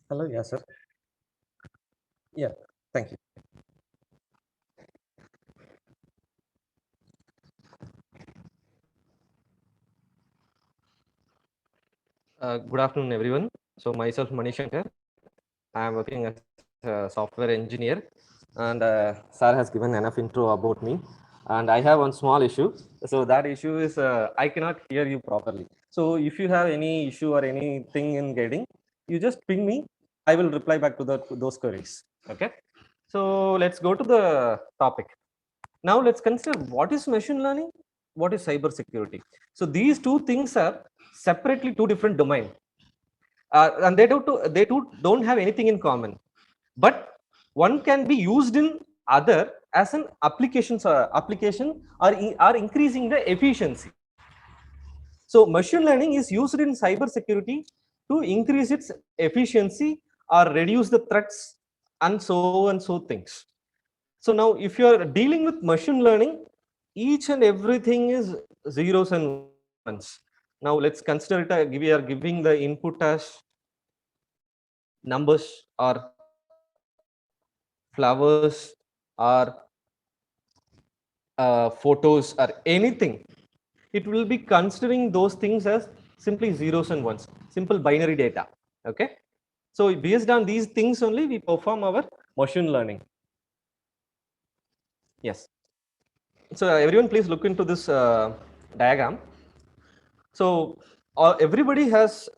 Hello, yes, sir. Yeah, thank you. Good afternoon, everyone. So myself, Manishankar. I am working as a software engineer, and Sir has given enough intro about me. And I have one small issue. So that issue is I cannot hear you properly. So if you have any issue or anything in getting, you just ping me. I will reply back to those queries. Okay. So let's go to the topic. Now let's consider what is machine learning, what is cyber security. So these two things are separately two different domains, and they don't have anything in common. But one can be used in other as an application or increasing the efficiency. So machine learning is used in cyber security to increase its efficiency or reduce the threats and so things. So now if you are dealing with machine learning, each and everything is zeros and ones. Now let's consider it, we are giving the input as numbers or flowers or photos or anything. It will be considering those things as simply zeros and ones, simple binary data. Okay. So based on these things only we perform our machine learning. Yes. So everyone please look into this diagram. So everybody has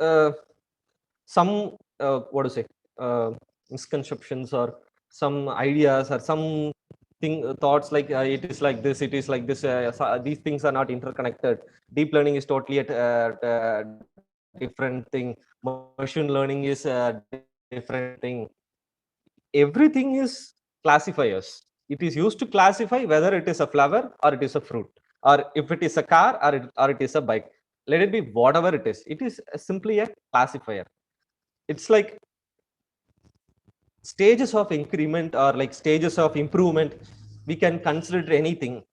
some what to say misconceptions or some ideas or some thoughts like it is like this, it is like this. These things are not interconnected. Deep learning is totally a different thing. Machine learning is a different thing. Everything is classifiers. It is used to classify whether it is a flower or it is a fruit, or if it is a car or it is a bike. Let it be whatever it is. It is simply a classifier. It's like stages of increment or like stages of improvement. We can consider anything.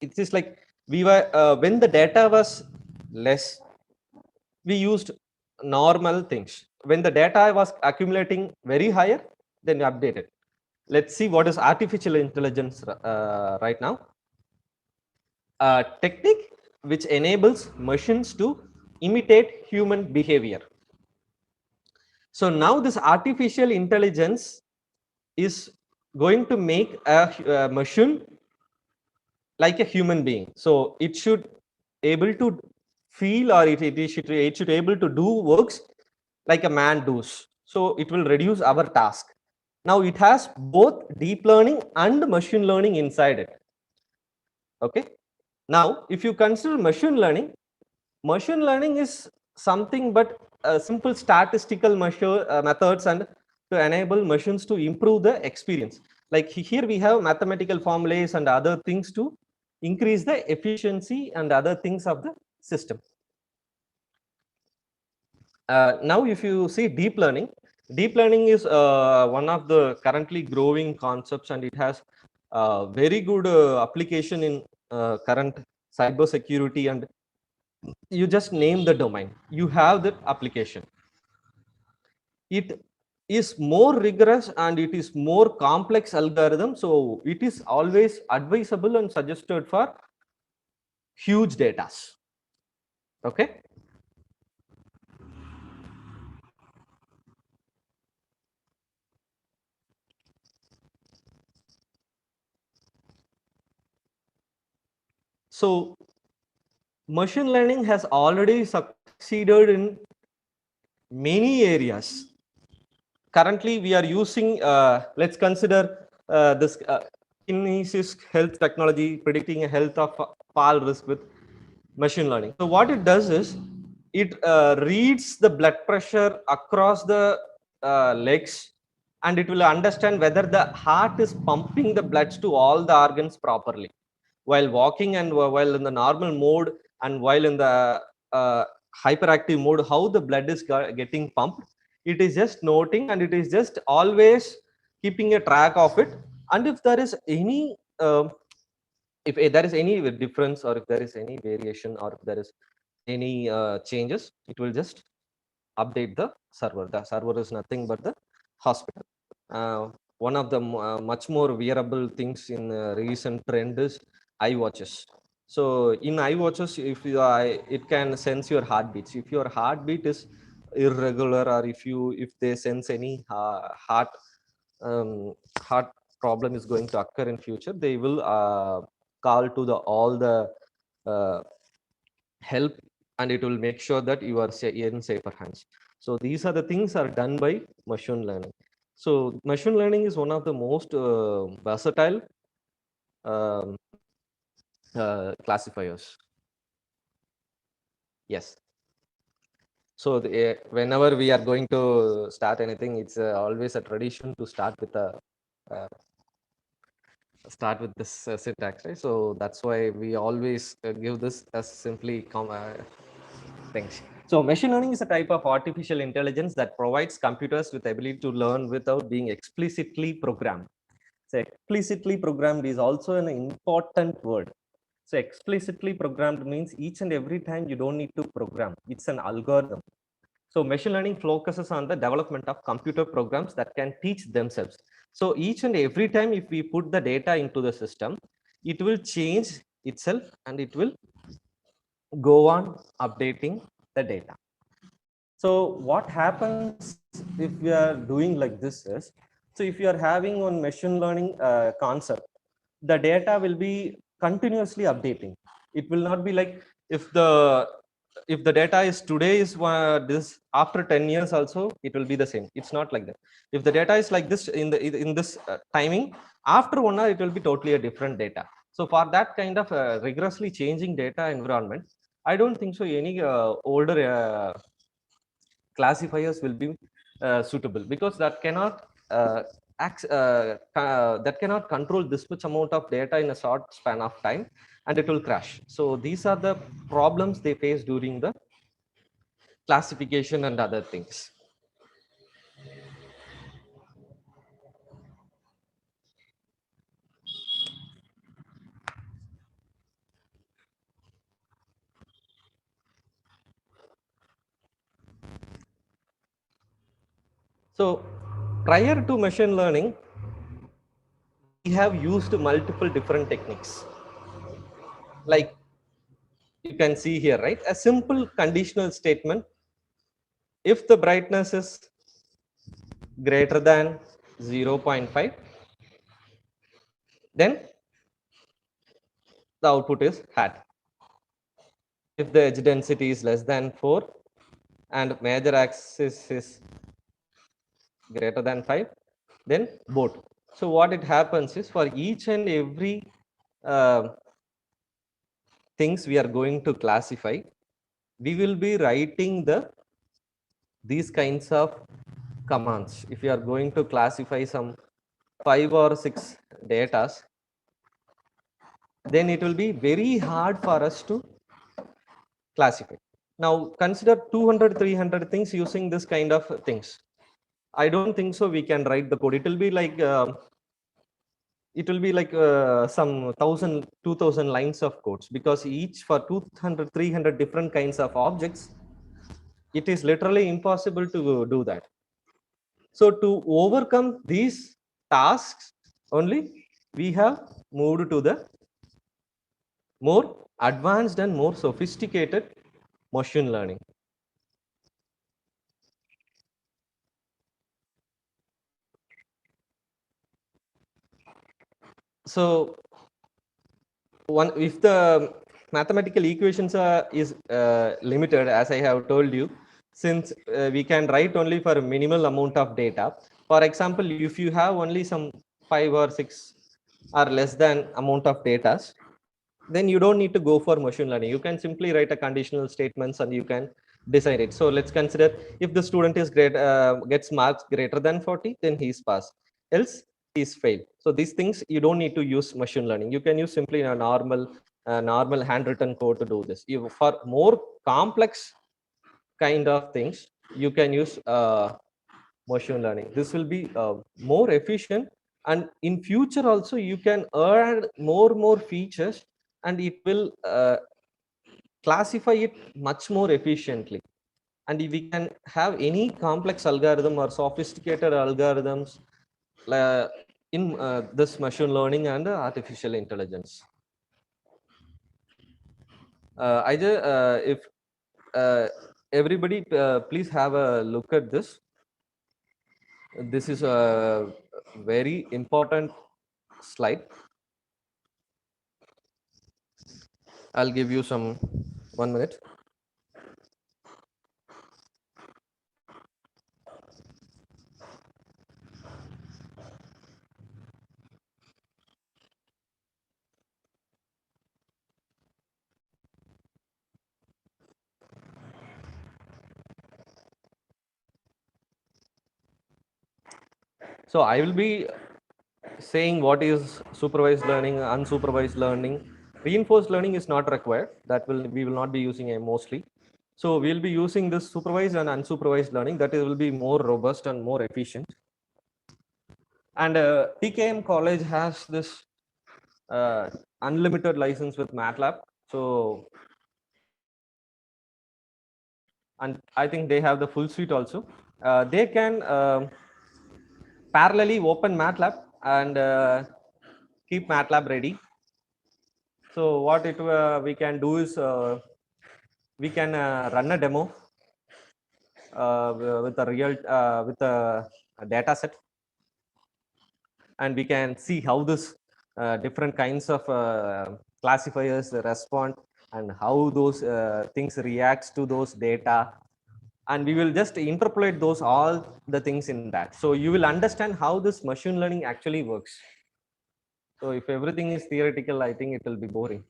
It is like we were when the data was less, we used normal things. When the data was accumulating very higher, then we updated. Let's see what is artificial intelligence right now. A technique which enables machines to imitate human behavior. So now this artificial intelligence is going to make a machine like a human being. So it should able to feel, or it should able to do works like a man does. So it will reduce our task. Now it has both deep learning and machine learning inside it. Okay. Now if you consider machine learning is something but simple statistical measure methods and to enable machines to improve the experience. Like here we have mathematical formulas and other things to increase the efficiency and other things of the system. Now if you see deep learning is one of the currently growing concepts, and it has very good application in current cyber security. And you just name the domain, you have that application. It is more rigorous and it is more complex algorithm, so it is always advisable and suggested for huge data. Okay. So machine learning has already succeeded in many areas. Currently we are using let's consider this Kinesis health technology predicting a health of fall risk with machine learning. So what it does is it reads the blood pressure across the legs, and it will understand whether the heart is pumping the blood to all the organs properly while walking and while in the normal mode, and while in the uh, hyperactive mode, how the blood is getting pumped. It is just noting, and it is just always keeping a track of it. And if there is any if there is any difference, or if there is any variation, or if there is any changes, it will just update the server. The server is nothing but the hospital. One of the much more wearable things in recent trend is iWatches. So in iWatches, if you it can sense your heartbeats. If your heartbeat is irregular, or if they sense any heart problem is going to occur in future, they will call to the all the uh, help, and it will make sure that you are in safer hands. So these are the things are done by machine learning. So machine learning is one of the most versatile um, classifiers. Yes. So whenever we are going to start anything, it's always a tradition to uh, start with this syntax, right? So that's why we always give this as simply things. So machine learning is a type of artificial intelligence that provides computers with the ability to learn without being explicitly programmed. So explicitly programmed is also an important word. So explicitly programmed means each and every time you don't need to program. It's an algorithm. So machine learning focuses on the development of computer programs that can teach themselves. So each and every time if we put the data into the system, it will change itself and it will go on updating the data. So what happens if we are doing like this is, so if you are having one machine learning concept, the data will be continuously updating. It will not be like if the data is today is this, after 10 years also it will be the same. It's not like that. If the data is like this in this timing, after 1 hour it will be totally a different data. So for that kind of rigorously changing data environment, I don't think so any older classifiers will be suitable, because that cannot that cannot control this much amount of data in a short span of time, and it will crash. So these are the problems they face during the classification and other things. So prior to machine learning, we have used multiple different techniques. Like you can see here, right? A simple conditional statement. If the brightness is greater than 0.5, then the output is hat. If the edge density is less than 4 and major axis is greater than 5, then boat. So what it happens is, for each and every uh, things we are going to classify, we will be writing these kinds of commands. If you are going to classify some 5 or 6 datas, then it will be very hard for us to classify. Now consider 200, 300 things using this kind of things. I don't think so we can write the code. It will be like some 1000, 2000 lines of codes, because each for 200, 300 different kinds of objects, it is literally impossible to do that. So to overcome these tasks only, we have moved to the more advanced and more sophisticated machine learning. So one, if the mathematical equations is limited, as I have told you, since we can write only for a minimal amount of data. For example, if you have only some 5 or 6 or less than amount of data, then you don't need to go for machine learning. You can simply write a conditional statements and you can decide it. So let's consider, if the student is great, gets marks greater than 40, then he is passed, else he is failed. So these things you don't need to use machine learning. You can use simply a normal handwritten code to do this. For more complex kind of things, you can use machine learning. This will be more efficient, and in future also you can add more features, and it will classify it much more efficiently. and we can have any complex algorithm or sophisticated algorithms in this machine learning and artificial intelligence. I just if everybody please have a look at this. This is a very important slide. I'll give you some 1 minute. So I will be saying what is supervised learning, unsupervised learning. Reinforced learning is not required. That will we will not be using it mostly. So we'll be using this supervised and unsupervised learning. That will be more robust and more efficient. And TKM college has this unlimited license with MATLAB. So, and I think they have the full suite also. They can parallelly open MATLAB and keep MATLAB ready. So what we can do is we can run a demo with a real with a data set, and we can see how this different kinds of classifiers respond and how those things reacts to those data, and we will just interpolate those all the things in that. So you will understand how this machine learning actually works. So if everything is theoretical, I think it will be boring.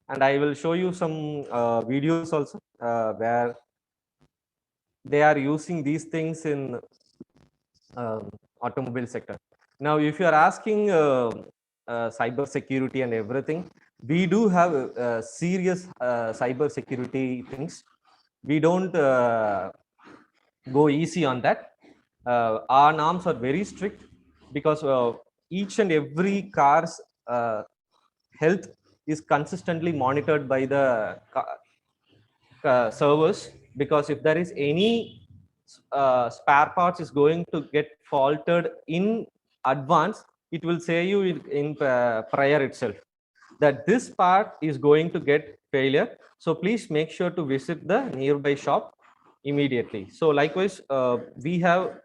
And I will show you some videos also where they are using these things in automobile sector. Now, if you are asking cyber security and everything, we do have serious cyber security things. We don't go easy on that. Our norms are very strict because each and every car's health is consistently monitored by the servers, because if there is any spare parts is going to get faulted in advance, it will say you in prior itself that this part is going to get failure. So please make sure to visit the nearby shop immediately. So likewise, we have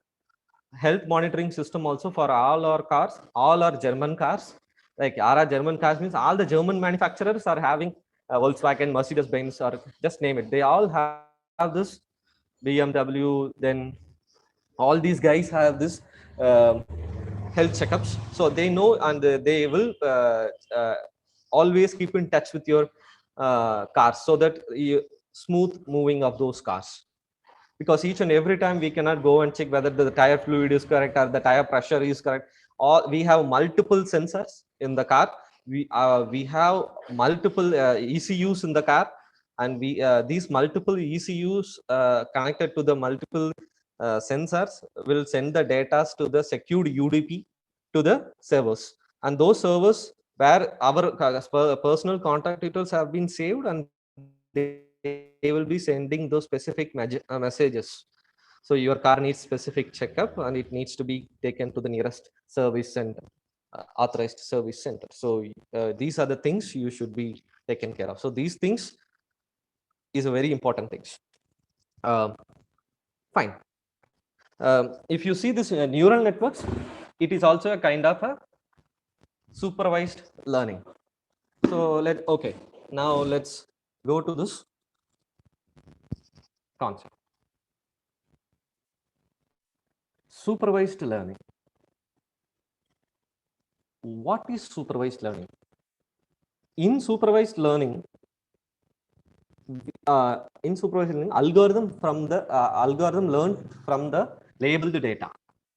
health monitoring system also for all our cars, all our German cars. Like our German cars means all the German manufacturers are having Volkswagen, Mercedes Benz, or just name it. They all have this BMW. Then all these guys have this health checkups, so they know, and they will always keep in touch with your cars so that you smooth moving of those cars, because each and every time we cannot go and check whether the tire fluid is correct or the tire pressure is correct. Or we have multiple sensors in the car. We have multiple ECUs in the car, and we these multiple ECUs connected to the multiple sensors will send the data to the secured UDP to the servers, and those servers where our personal contact details have been saved, and they will be sending those specific messages. So your car needs specific checkup and it needs to be taken to the nearest service center, authorized service center. So these are the things you should be taken care of. So these things is a very important things. Fine. If you see this neural networks, it is also a kind of a supervised learning. So now let's go to this concept. Supervised learning. What is supervised learning? In supervised learning, algorithm learned from the labeled data.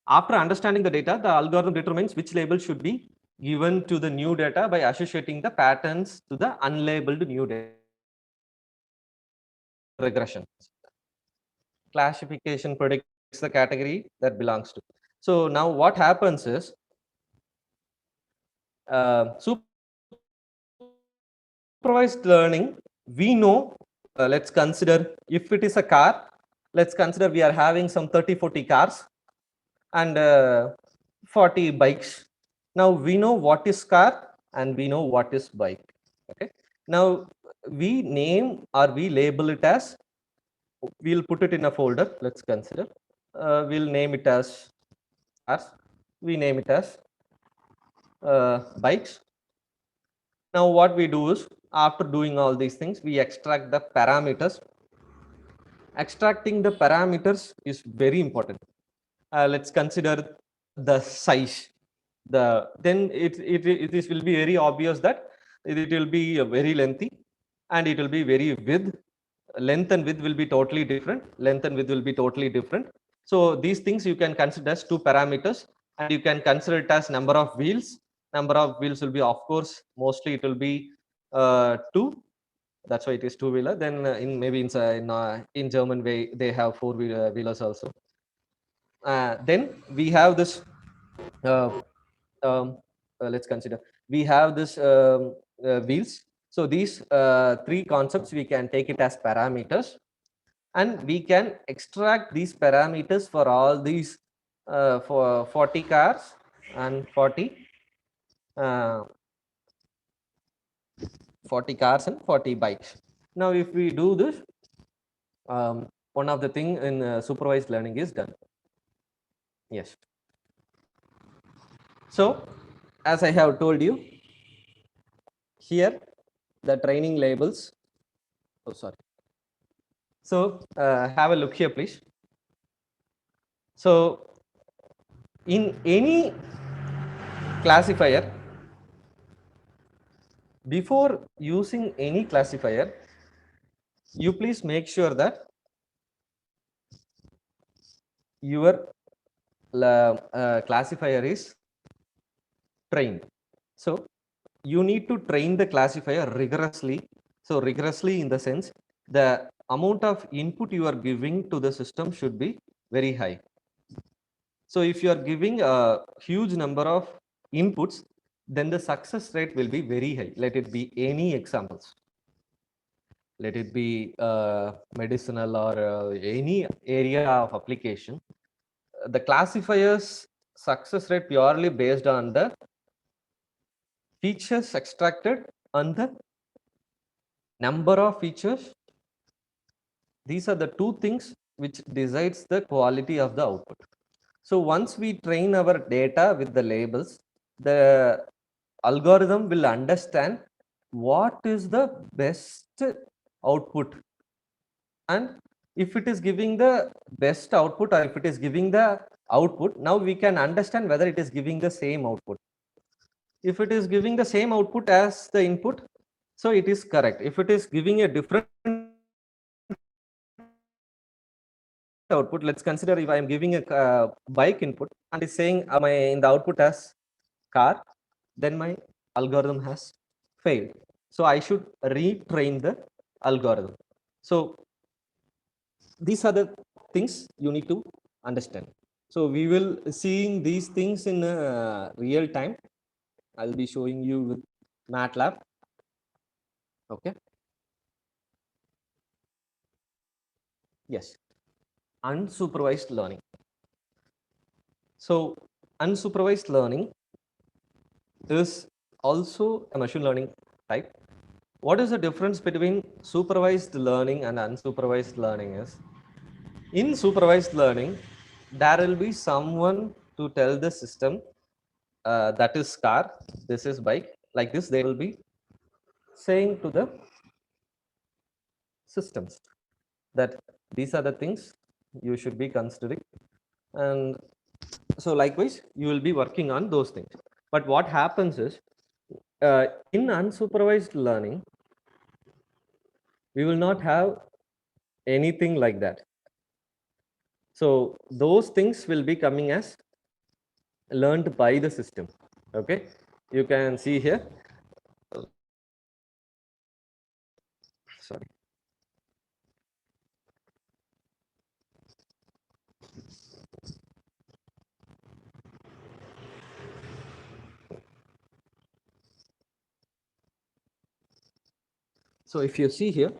After understanding the data, the algorithm determines which label should be given to the new data by associating the patterns to the unlabeled new data. Regression. Classification predicts the category that belongs to. So now what happens is supervised learning, we know let's consider if it is a car, let's consider we are having some 30-40 cars and 40 bikes. Now we know what is car and we know what is bike. Okay. Now we name or we label it as, we'll put it in a folder. Let's consider. We'll name it as cars. We name it as bikes. Now what we do is, after doing all these things, we extract the parameters. Extracting the parameters is very important. Let's consider the size. Then it is will be very obvious that it will be very lengthy and it will be very width. Length and width will be totally different. Length and width will be totally different. So these things you can consider as two parameters, and you can consider it as number of wheels. Number of wheels will be, of course, mostly it will be two. That's why it is two wheeler. Then in maybe in German way they have four wheelers also. Then we have this. Uh, um, let's consider we have this wheels. So these three concepts we can take it as parameters, and we can extract these parameters for all these for 40 cars and uh, 40 cars and 40 bikes. Now if we do this, one of the thing in supervised learning is done. Yes. So as I have told you, here the training labels. Oh, sorry. So have a look here, please. So in any classifier, before using any classifier, you please make sure that your classifier is trained. So you need to train the classifier rigorously. So rigorously in the sense, the amount of input you are giving to the system should be very high. So if you are giving a huge number of inputs, then the success rate will be very high. Let it be any examples. Let it be medicinal or any area of application. The classifier's success rate purely based on the features extracted and the number of features. These are the two things which decides the quality of the output. So once we train our data with the labels, the algorithm will understand what is the best output, and if it is giving the best output or if it is giving the output, now we can understand whether it is giving the same output. If it is giving the same output as the input, so it is correct. If it is giving a different output, let's consider if I am giving a bike input and is saying my in the output as car, then my algorithm has failed. So I should retrain the algorithm. So these are the things you need to understand. So we will seeing these things in real time. I'll be showing you with MATLAB. Okay. Yes. Unsupervised learning. So unsupervised learning is also a machine learning type. What is the difference between supervised learning and unsupervised learning is, in supervised learning, there will be someone to tell the system that is car, this is bike, like this they will be saying to the systems that these are the things you should be considering, and so likewise you will be working on those things. But what happens is, in unsupervised learning we will not have anything like that. So those things will be coming as learned by the system. Okay, you can see here, sorry. So if you see here,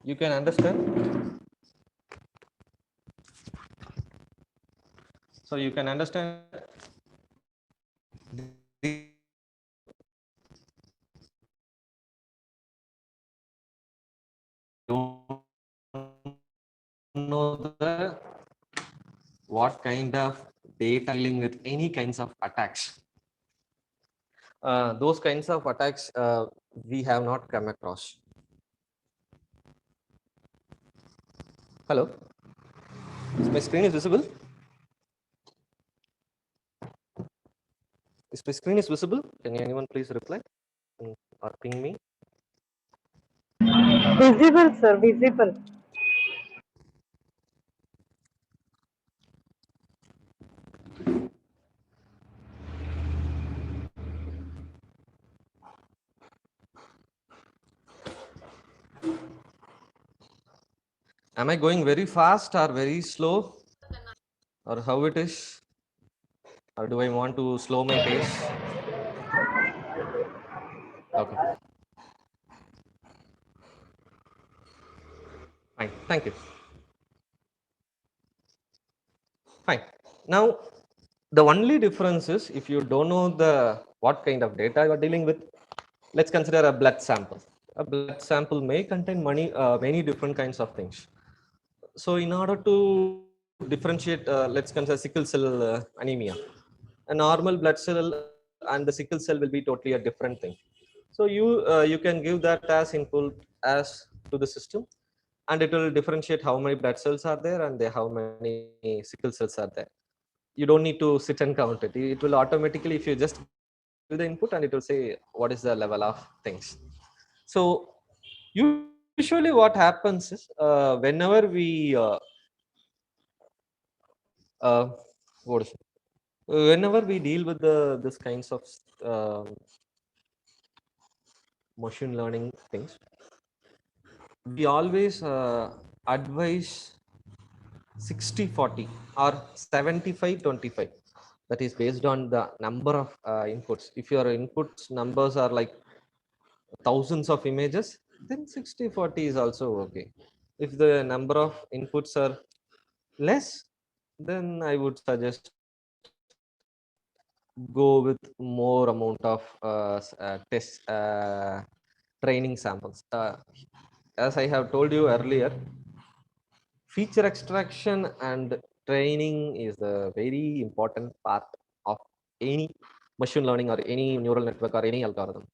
You can understand. So you can understand don't know the what kind of data dealing with any kinds of attacks. Those kinds of attacks we have not come across. Hello, my screen is visible. Is my screen is visible? Can anyone please reply or ping me? Visible, sir, visible. Am I going very fast or very slow, or how it is? Or do I want to slow my pace? Okay, fine. Thank you. Fine. Now, the only difference is if you don't know the what kind of data you are dealing with, let's consider a blood sample. A blood sample may contain many different kinds of things. So, in order to differentiate, let's consider sickle cell anemia. A normal blood cell and the sickle cell will be totally a different thing. So you can give that as input as to the system, and it will differentiate how many blood cells are there and how many sickle cells are there. You don't need to sit and count it. It will automatically, if you just give the input, and it will say what is the level of things. So usually what happens is whenever we uh, what is it? Whenever we deal with the this kinds of uh, machine learning things, we always advise 60-40 or 75-25. That is based on the number of inputs. If your inputs numbers are like thousands of images, then 60-40 is also okay. If the number of inputs are less, then I would suggest go with more amount of test training samples. As I have told you earlier, feature extraction and training is a very important part of any machine learning or any neural network or any algorithm.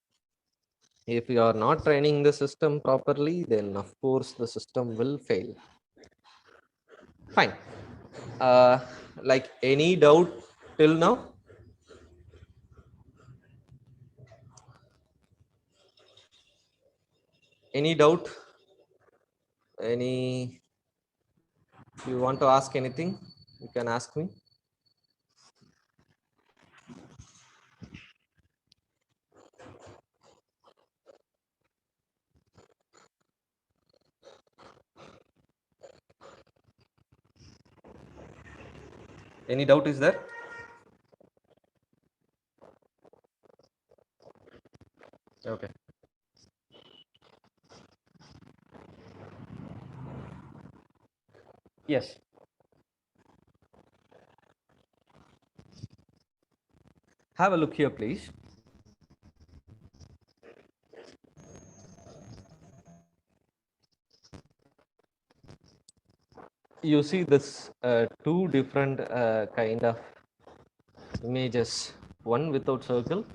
If you are not training the system properly, then of course the system will fail. Fine. Like any doubt till now? Any doubt? Any? If you want to ask anything, you can ask me. Any doubt is there? Okay. Yes. Have a look here, please. You see this two different kind of images, one without circle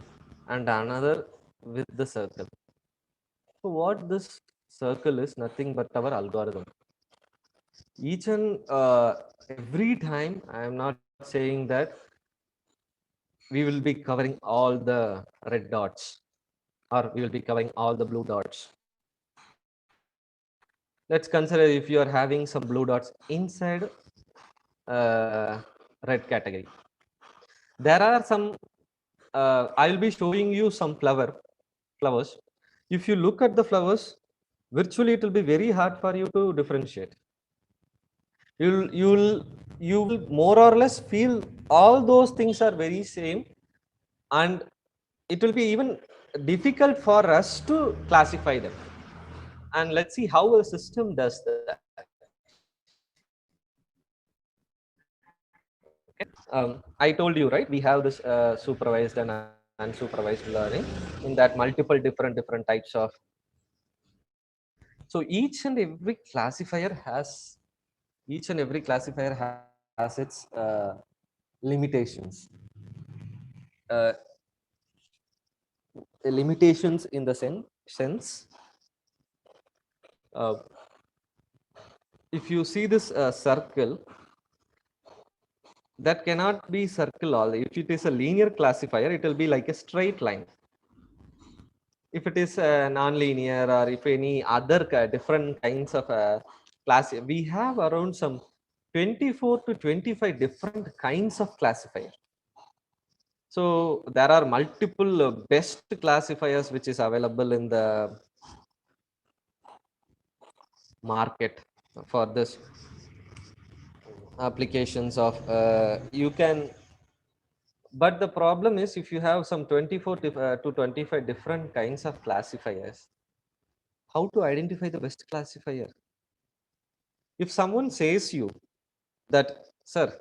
and another with the circle. So what this circle is nothing but our algorithm. Each and every time, I am not saying that we will be covering all the red dots or we will be covering all the blue dots. Let's consider if you are having some blue dots inside red category. There are some, I will be showing you some flowers. If you look at the flowers, virtually it will be very hard for you to differentiate. You will more or less feel all those things are very same, and it will be even difficult for us to classify them. and let's see how a system does that. I told you, right, we have this supervised and unsupervised learning in that multiple different types of. So each and every classifier has its limitations. uh, Limitations in the sense, uh, if you see this circle, that cannot be circle all. If it is a linear classifier, it will be like a straight line. If it is non-linear, or if any other different kinds of class, we have around some 24 to 25 different kinds of classifier. So there are multiple best classifiers which is available in the market for this applications of you can. But the problem is, if you have some 24 to 25 different kinds of classifiers, how to identify the best classifier? If someone says you that, sir,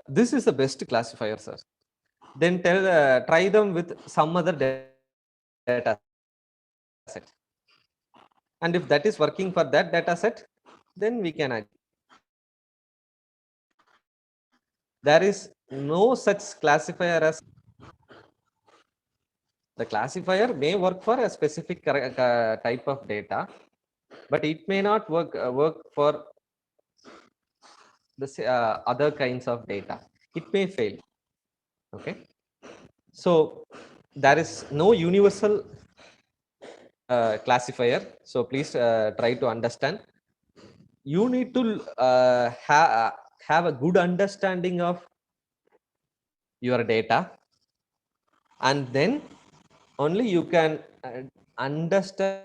this is the best classifier, sir, then try them with some other data set. And if that is working for that data set, then we can agree. There is no such classifier as. The classifier may work for a specific type of data, but it may not work for the other kinds of data. It may fail. Okay. So there is no universal classifier. So please try to understand. You need to have a good understanding of your data, and then only you can understand,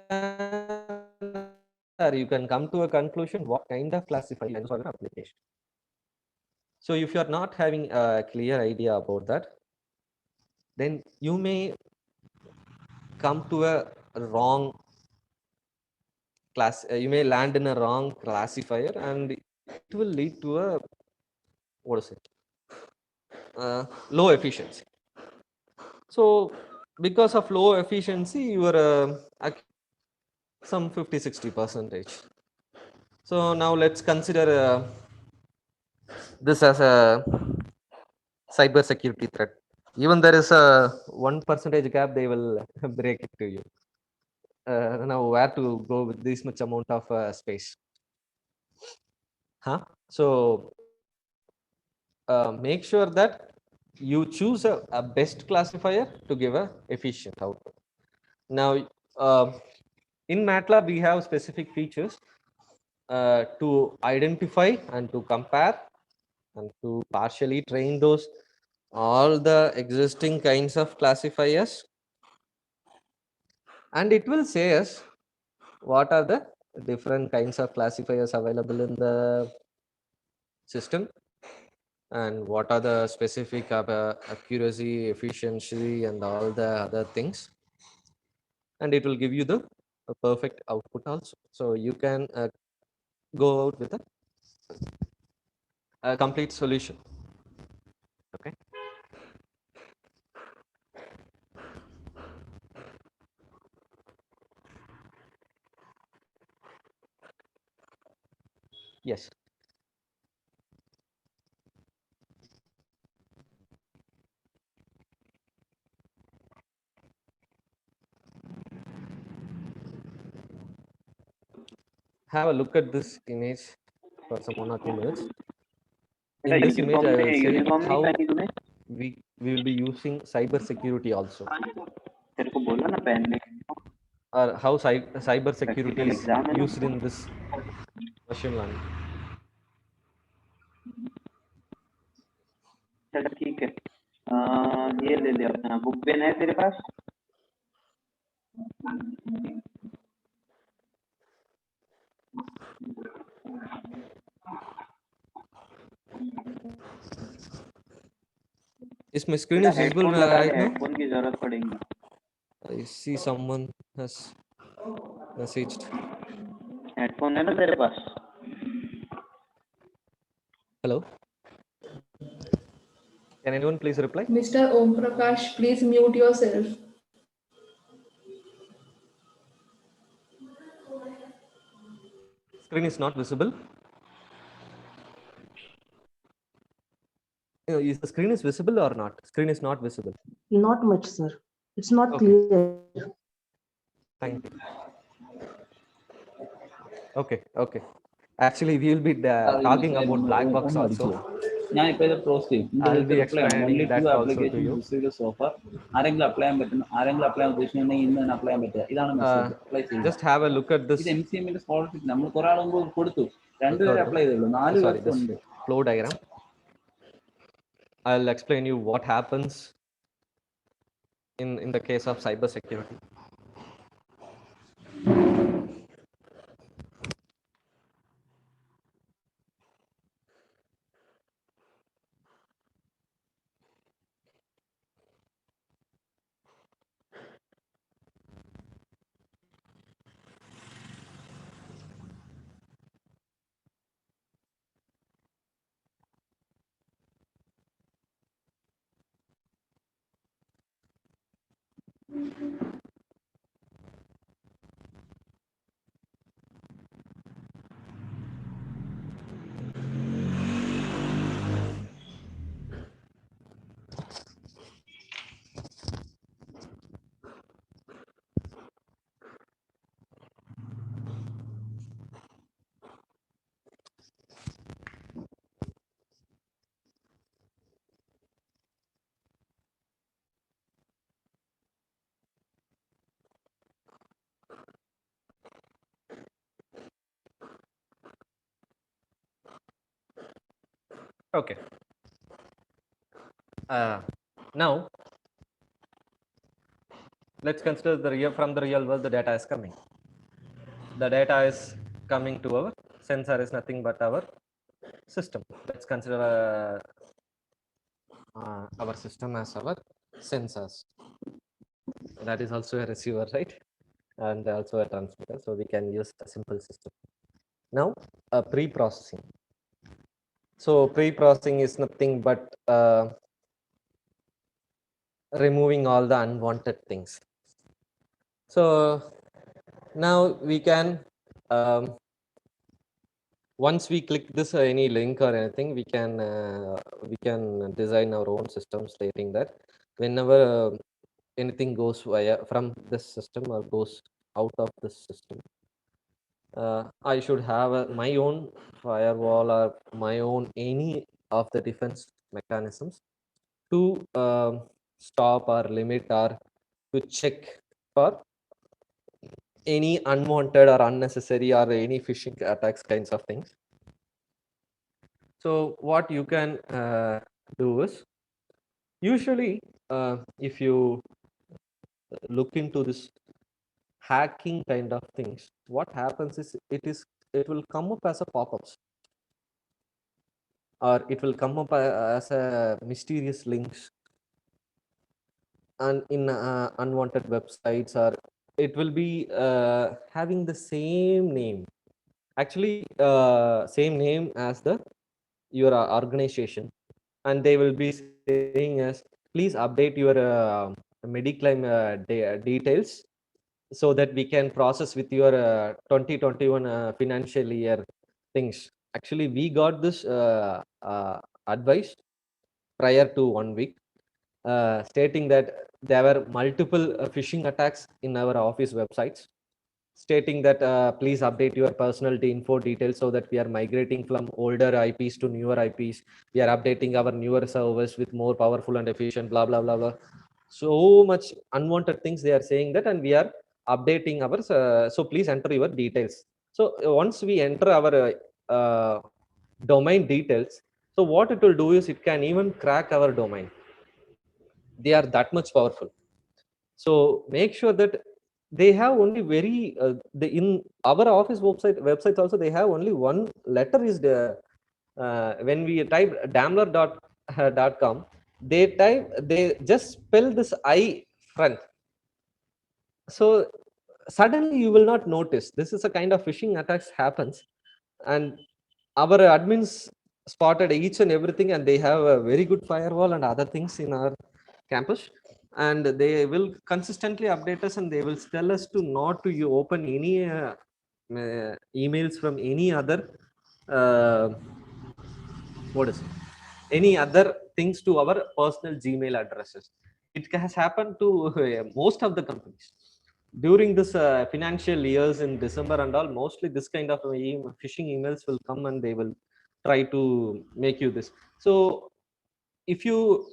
or you can come to a conclusion what kind of classifier for an application. So if you are not having a clear idea about that, then you may come to a wrong class. You may land in a wrong classifier, and it will lead to a, what is it, low efficiency. So because of low efficiency, you are some 50-60%. So now let's consider this as a cyber security threat. Even there is a 1% gap, they will break it to you. Now where to go with this much amount of space? So make sure that you choose a best classifier to give a efficient output. Now in MATLAB we have specific features to identify and to compare and to partially train those all the existing kinds of classifiers, and it will say us what are the different kinds of classifiers available in the system, and what are the specific accuracy, efficiency, and all the other things, and it will give you the perfect output also. So you can go out with a complete solution. Okay. Yes. Have a look at this image for some 1 or 2 minutes. In this image, I will say how we will be using cyber security also, तेरे को बोला ना पहनने or how cyber security is exam है ना used in this machine learning. चल ठीक है ये ले ले अपना बुक पेन है तेरे पास Is my screen is visible headphone लगा right ले now? हेडफोन की जरूरत पड़ेगी I see someone has messaged. Headphone है ना तेरे पास? Hello. Can anyone please reply? Mr. Om Prakash, please mute yourself. Screen is not visible. Is the screen is visible or not? Screen is not visible. Not much, sir. It's not Okay. clear. Thank you. Okay. Actually, we will be talking about black box also. ഞാൻ ഇപ്പോൾ ഇത് close ചെയ്യും. I'll be reply ആണ്. explaining only that 2 also to applications you. received so far. ആരെങ്കിലും apply ചെയ്യാൻ പറ്റുന്ന, ആരെങ്കിലും apply ചെയ്യാൻ ഉദ്ദേശിക്കുന്നുണ്ടെങ്കിൽ ഇന്ന് തന്നെ അപ്ലൈ ചെയ്യാൻ പറ്റുക. ഇതാണ് മെസ്സേജ്. അപ്ലൈ ചെയ്യുക. Just have a look at this. ഇത് MCMന്റെ സ്കോളർഷിപ്പ് നമ്മൾ കുറെ ആളുകൾ കൊടുത്തു. 2 പേര് അപ്ലൈ ചെയ്തുള്ളൂ. 4 Sorry, പേർക്ക് this ഉണ്ട്. flow diagram. I'll explain you what happens in the case of cyber security. Okay. Now let's consider from the real world the data is coming. The data is coming to our sensor is nothing but our system. Let's consider our system as our sensors. That is also a receiver, right? And also a transmitter. So we can use a simple system. Now, pre-processing. So pre-processing is nothing but removing all the unwanted things. So now we can once we click this any link or anything, we can design our own system stating that whenever anything goes from this system or goes out of this system, I should have my own firewall or my own any of the defense mechanisms to stop or limit or to check for any unwanted or unnecessary or any phishing attacks kinds of things. So what you can do is usually if you look into this hacking kind of things, what happens is it will come up as a pop-ups, or it will come up as a mysterious links and in unwanted websites, or it will be having the same name, actually same name as the your organization, and they will be saying as please update your mediclaim details so that we can process with your 2021 financial year things. Actually, we got this advice prior to 1 week, stating that there were multiple phishing attacks in our office websites, stating that please update your personal info details so that we are migrating from older IPs to newer IPs. We are updating our newer servers with more powerful and efficient, blah, blah, blah, blah. So much unwanted things they are saying that, and we are updating ours. So please enter your details. So once we enter our domain details, so what it will do is it can even crack our domain. They are that much powerful. So make sure that they have only very in our office websites also they have only one letter is the when we type daimler.com, they just spell this I front. So suddenly you will not notice. This is a kind of phishing attacks happens, and our admins spotted each and everything, and they have a very good firewall and other things in our campus, and they will consistently update us, and they will tell us to not to you open any emails from any other uh, what is it? Any other things to our personal Gmail addresses. It has happened to most of the companies during this financial years in December and all. Mostly this kind of phishing emails will come, and they will try to make you this. So if you,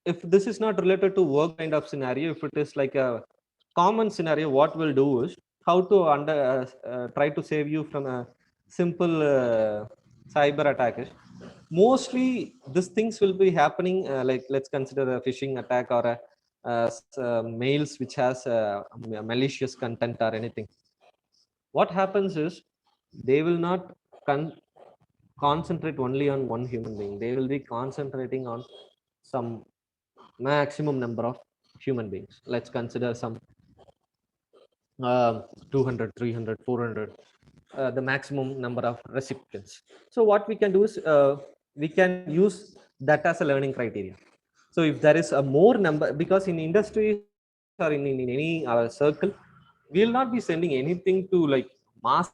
if this is not related to work kind of scenario, if it is like a common scenario, what we'll do is how to try to save you from a simple cyber attack is, mostly these things will be happening, like let's consider a phishing attack or a mails which has malicious content or anything. What happens is they will not concentrate only on one human being. They will be concentrating on some maximum number of human beings. Let's consider some 200, 300, 400, the maximum number of recipients. So what we can do is we can use that as a learning criteria. So if there is a more number, because in industries or in any circle, we will not be sending anything to like mass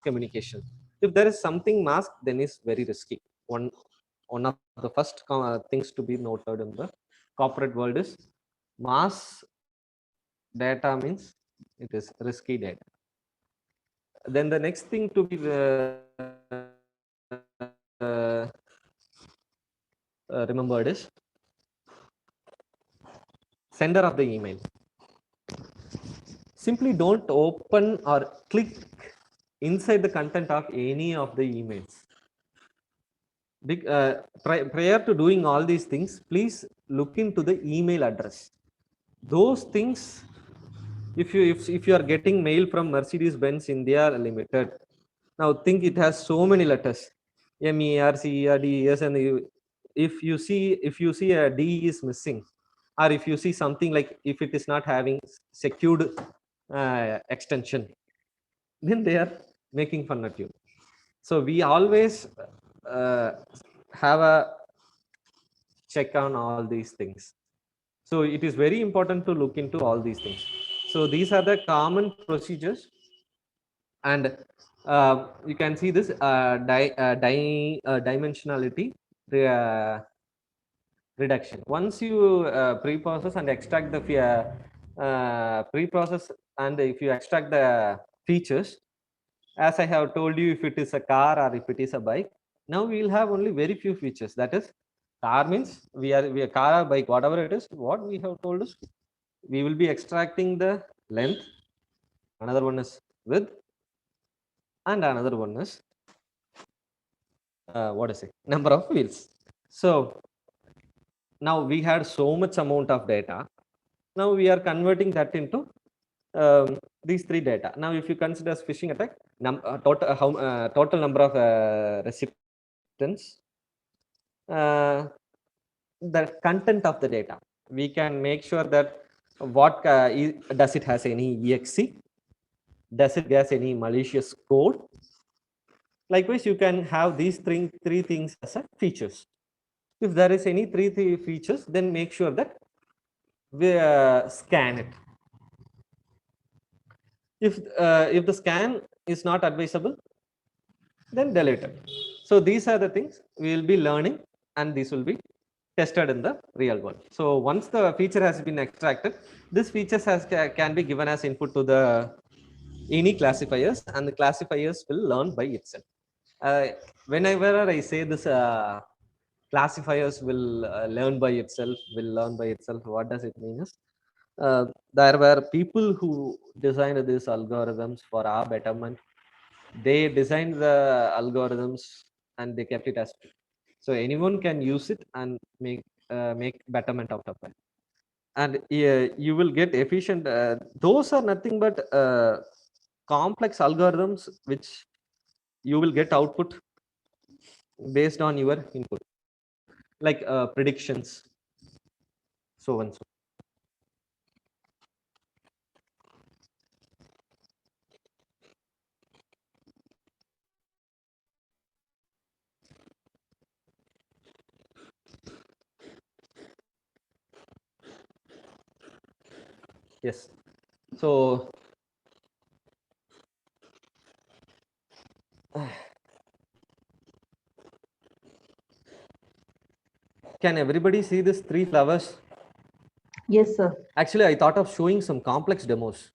communication. If there is something masked, then it's very risky. One of the first things to be noted in the corporate world is mass data means it is risky data. Then the next thing to be remembered is sender of the email. Simply don't open or click inside the content of any of the emails. Prior to doing all these things, please look into the email address. Those things, if you are getting mail from Mercedes Benz India Limited, now think it has so many letters, MERCERDES, and if you see a D is missing, or if you see something like if it is not having secured extension, then they are making fun at you. So we always uh, have a check on all these things. So it is very important to look into all these things. So these are the common procedures, and you can see this dimensionality uh, reduction. Once you pre-process and extract the pre-process, and if you extract the features, as I have told you, if it is a car or if it is a bike, now we will have only very few features. That is, car means we are car or bike, whatever it is. What we have told is we will be extracting the length, another one is width, and another one is what is it, number of wheels. So now we had so much amount of data. Now we are converting that into these three data. Now if you consider phishing attack, total number of recipients, uh, the content of the data, we can make sure that what does it has any exe, does it has any malicious code. Likewise, you can have these three things as a features. If there is any three features, then make sure that we scan it. If the scan is not advisable, then delete it. So these are the things we will be learning, and these will be tested in the real world. So once the feature has been extracted, this features can be given as input to the any classifiers, and the classifiers will learn by itself. Uh, Whenever I say this, classifiers will learn by itself, what does it mean is, there were people who designed these algorithms for our betterment. They designed the algorithms and they kept it as free. So anyone can use it and make betterment out of it. And you will get efficient. Those are nothing but complex algorithms which you will get output based on your input, like predictions, so and so. Yes. So can everybody see these 3 flowers? Yes, sir. Actually, I thought of showing some complex demos,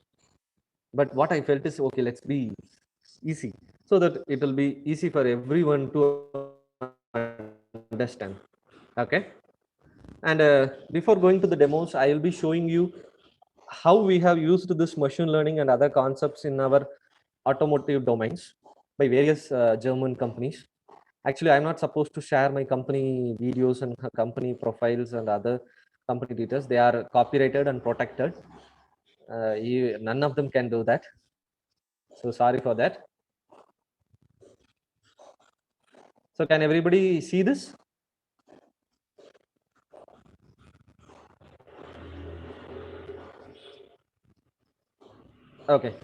but what I felt is okay, let's be easy so that it will be easy for everyone to understand. Okay. And before going to the demos, I will be showing you how we have used this machine learning and other concepts in our automotive domains by various German companies. Actually, I'm not supposed to share my company videos and company profiles and other company details. They are copyrighted and protected. None of them can do that. So sorry for that. So can everybody see this? Okay.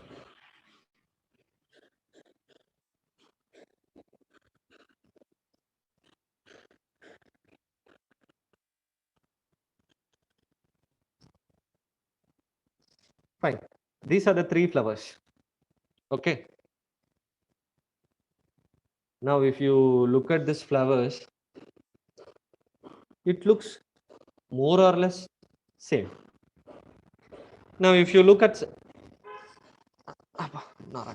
Fine. These are the 3 flowers. Okay. Now, if you look at these flowers, it looks more or less same. Now, if you look at, no,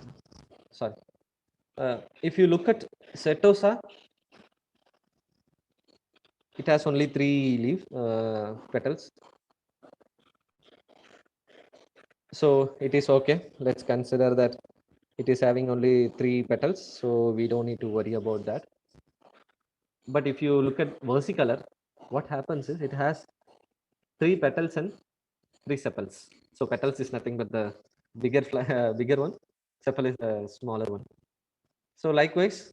sorry, if you look at Setosa, it has only 3 petals. So it is okay. Let's consider that it is having only 3 petals. So we don't need to worry about that. But if you look at versicolor, what happens is it has 3 petals and 3 sepals. So petals is nothing but the bigger one. Sepal is the smaller one. So likewise,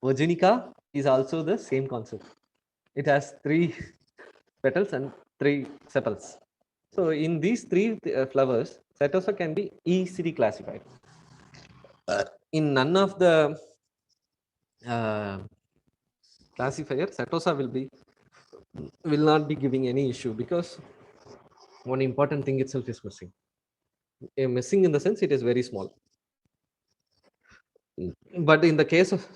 Virginica is also the same concept. It has 3 petals and 3 sepals. So in these 3 flowers, Setosa can be easily classified. In none of the uh, classifier, Setosa will not be giving any issue because one important thing itself is missing. Missing in the sense it is very small. But in the case of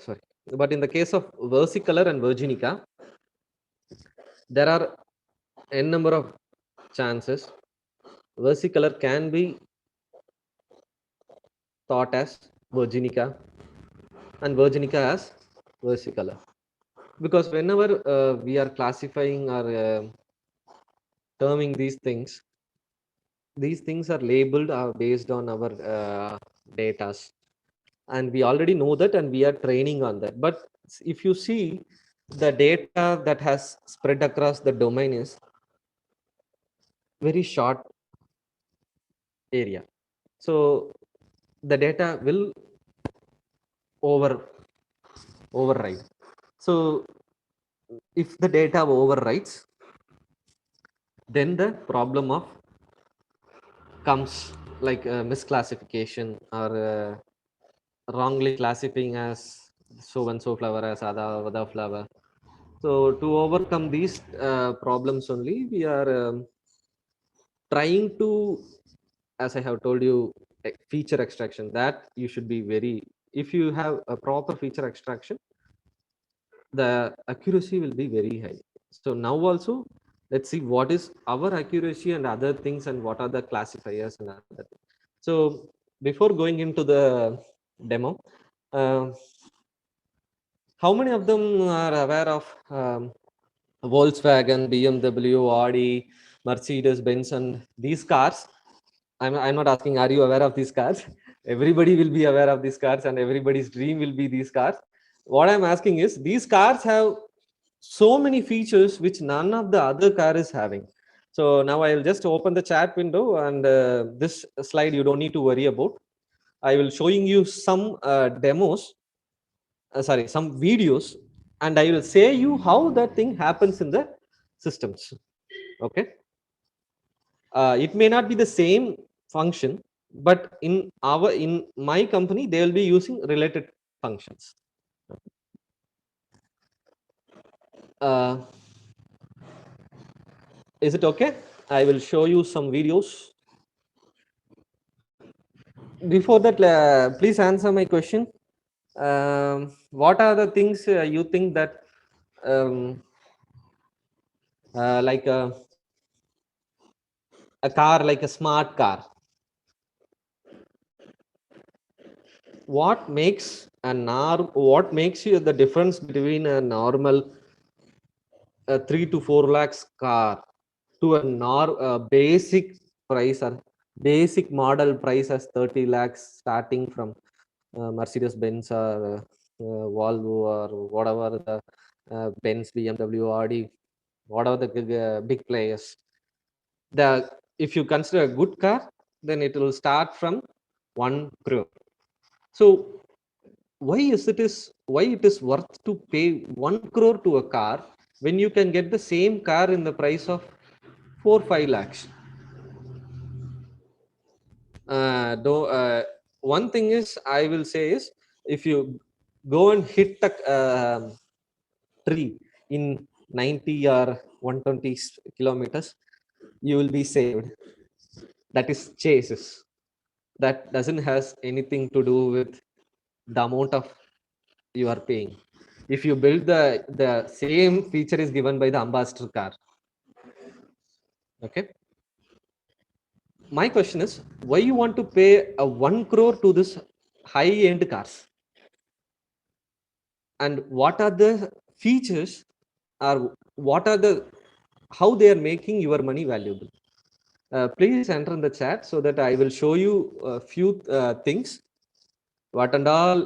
versicolor and virginica, there are n number of chances versicolor can be thought as virginica and virginica as versicolor, because whenever we are classifying or terming these things are labeled based on our data, and we already know that and we are training on that. But if you see, the data that has spread across the domain is very short area, so the data will override. So if the data overrides, then the problem of comes like misclassification or wrongly classifying as so and so flower as other flower. So to overcome these problems only, we are trying to, as I have told you, feature extraction, that you should be very, if you have a proper feature extraction, the accuracy will be very high. So now also, let's see what is our accuracy and other things and what are the classifiers and other things. So before going into the demo, uh, how many of them are aware of Volkswagen, BMW, Audi, Mercedes, Benz, and these cars? I'm not asking, are you aware of these cars? Everybody will be aware of these cars and everybody's dream will be these cars. What I'm asking is, these cars have so many features which none of the other car is having. So now I'll just open the chat window, and this slide you don't need to worry about. I will showing you some demos, some videos, and I will say you how that thing happens in the systems. Okay. It may not be the same function, but in my company they will be using related functions. uh, is it okay? I will show you some videos. Before that, please answer my question. What are the things you think that um, like a car, like a smart car, what makes you the difference between a normal 3 to 4 lakhs car to a basic price or basic model price as 30 lakhs starting from Mercedes Benz or Volvo or whatever the Benz, BMW, Audi, whatever the big players. The If you consider a good car, then it will start from 1 crore. So why it is worth to pay 1 crore to a car when you can get the same car in the price of 4-5 lakhs? Though one thing is I will say is, if you go and hit a tree in 90 or 120 kilometers, you will be saved. That is chases. That doesn't has anything to do with the amount of you are paying. If you build the same feature is given by the ambassador car. Okay, my question is, why you want to pay a 1 crore to this high end cars, and what are the features, or what are the how they are making your money valuable? Please enter in the chat so that I will show you a few things, what and all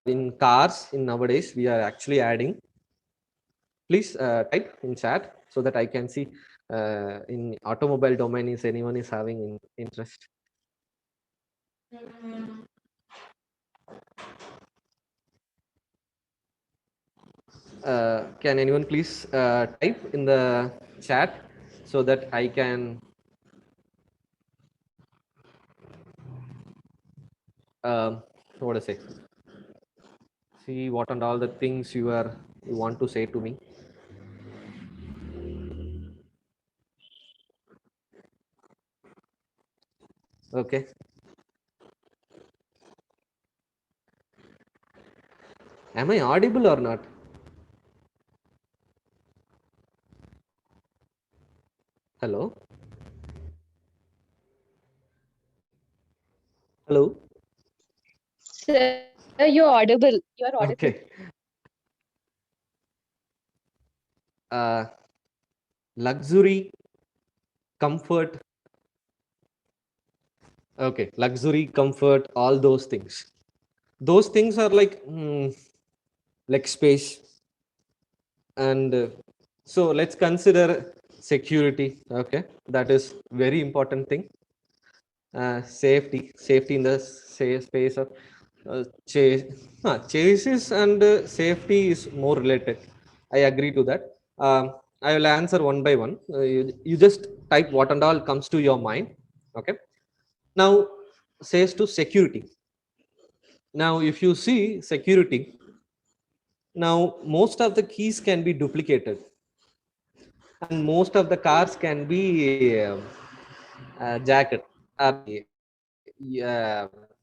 in cars in nowadays we are actually adding. Please type in chat so that I can see in automobile domain is anyone is having interest. Can anyone please type in the chat so that I can what to say, see what and all the things you want to say to me. Okay, am I audible or not? Hello, hello. Sir, you're audible. You're audible. Okay, luxury, comfort. Okay, luxury, comfort, all those things are like space. And so let's consider security. Okay, that is very important thing. Safety in the space of chase, chases, and safety is more related. I agree to that. I will answer one by one. You just type what and all comes to your mind. Okay, now says to security. Now if you see security, now most of the keys can be duplicated, and most of the cars can be jacket, uh,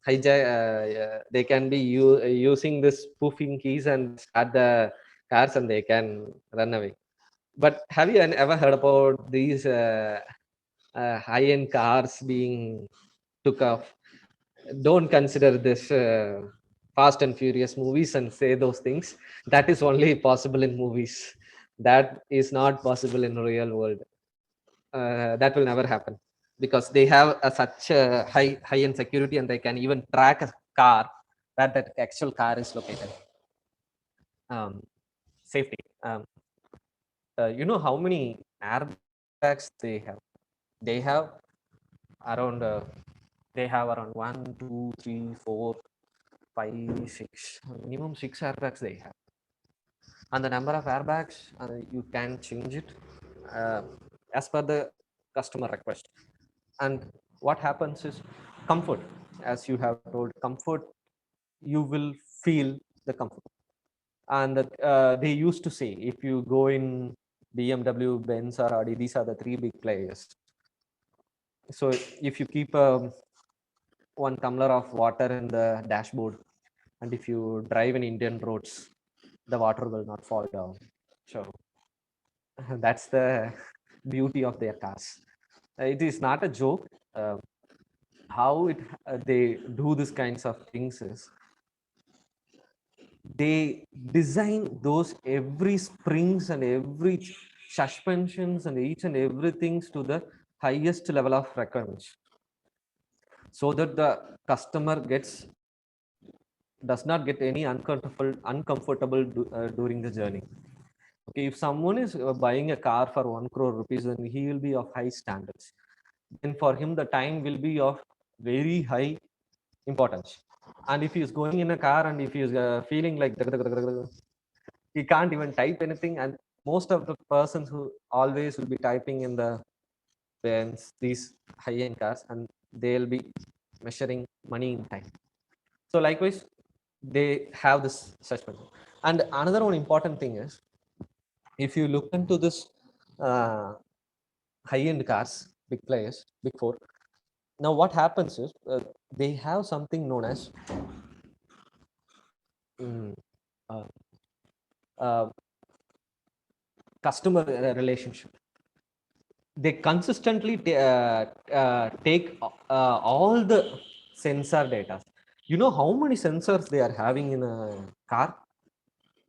hijack. They can be using this spoofing keys and start the cars, and they can run away. But have you ever heard about these high-end cars being took off? Don't consider this Fast and Furious movies and say those things. That is only possible in movies. That is not possible in real world. That will never happen, because they have such high end security, and they can even track a car where that actual car is located. Safety. You know how many airbags they have? They have around. They have around 1, 2, 3, 4, 5, 6. Minimum 6 airbags they have, and the number of airbags you can change it uh, as per the customer request. And what happens is comfort, as you have told, comfort, you will feel the comfort. And they used to say, if you go in BMW, Benz, or Audi. These are the three big players. So if you keep one tumbler of water in the dashboard, and if you drive in Indian roads, the water will not fall down. So that's the beauty of their cars. It is not a joke. How they do these kinds of things is they design those every springs and every suspensions and each and everything to the highest level of requirements, so that the customer does not get any uncomfortable during the journey. Okay, if someone is buying a car for 1 crore rupees, then he will be of high standards. Then for him, the time will be of very high importance. And if he is going in a car and if he is feeling like he can't even type anything, and most of the persons who always will be typing in the Benz, these high-end cars, and they'll be measuring money in time. So likewise, they have this suspension. And another one important thing is, if you look into this high-end cars, big players, big four, now what happens is they have something known as mm, uh, uh, customer relationship. They consistently take all the sensor data. You know how many sensors they are having in a car?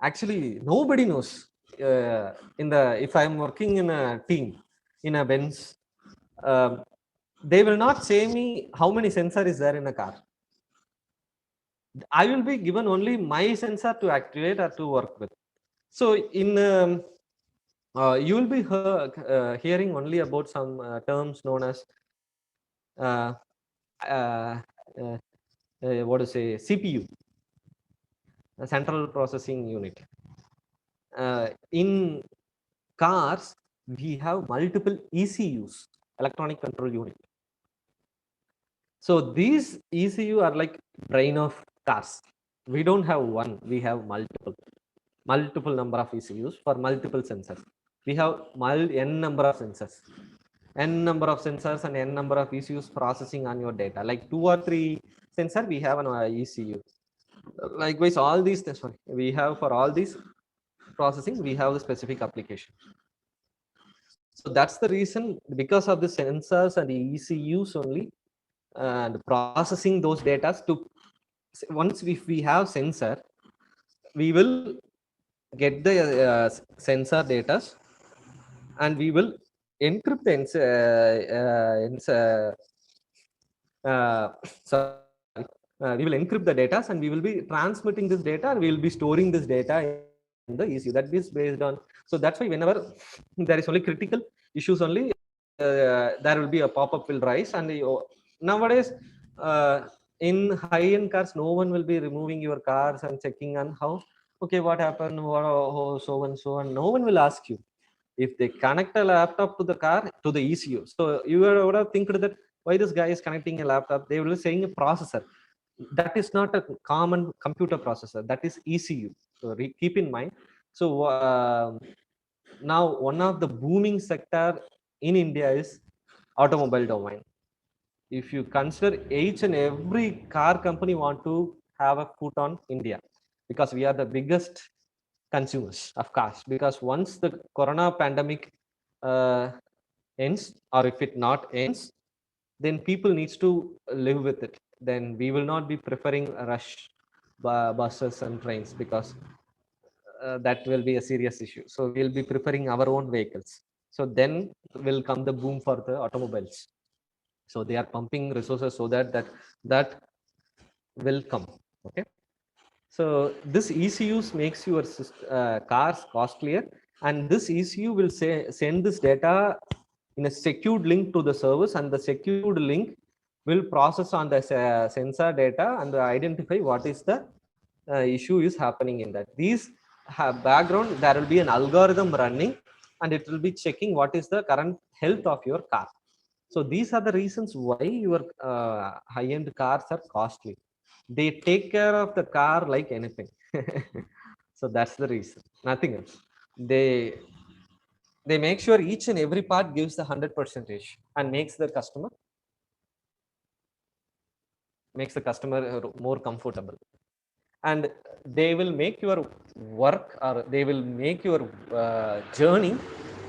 Actually nobody knows. In the If I'm working in a team in a Benz, um, they will not say me how many sensor is there in a car. I will be given only my sensor to activate or to work with. So in you will be hearing only about some terms known as uh, uh, uh, what to say, CPU, central processing unit. In cars, we have multiple ECUs, electronic control unit. So these ECU are like brain of cars. We don't have one, we have multiple number of ECUs for multiple sensors. We have n number of sensors. N number of sensors and n number of ECUs processing on your data. Like 2 or 3 sensor, we have an ECU. Likewise, all these things we have for all these processing, we have the specific application. So that's the reason, because of the sensors and the ECUs only, and processing those data to once if we have sensor, we will get the sensor data, and we will encrypt the sorry, we will encrypt the data, and we will be transmitting this data, and we will be storing this data in the ECU. That is based on. So that's why whenever there is only critical issues only, there will be a pop-up will rise. And nowadays in high-end cars, no one will be removing your cars and checking on how, okay, what happened, what, oh, so and so, and no one will ask you. If they connect a laptop to the car, to the ECU, so you would have think that why this guy is connecting a laptop, they will be saying a processor. That is not a common computer processor, that is ECU. So keep in mind. So now one of the booming sector in India is automobile domain. If you consider, each and every car company want to have a foot on India, because we are the biggest consumers of cars. Because once the corona pandemic ends, or if it not ends, then people needs to live with it. Then we will not be preferring rush buses and trains, because that will be a serious issue. So we'll be preferring our own vehicles. So then will come the boom for the automobiles. So they are pumping resources so that will come. Okay. So this ECUs makes your cars costlier, and this ECU will send this data in a secured link to the service, and the secured link will process on the sensor data and identify what is the issue is happening in that. These have background, there will be an algorithm running, and it will be checking what is the current health of your car. So these are the reasons why your high-end cars are costly. They take care of the car like anything. So that's the reason, nothing else. They They make sure each and every part gives the 100% and makes the customer more comfortable. And they will make your work, or they will make your journey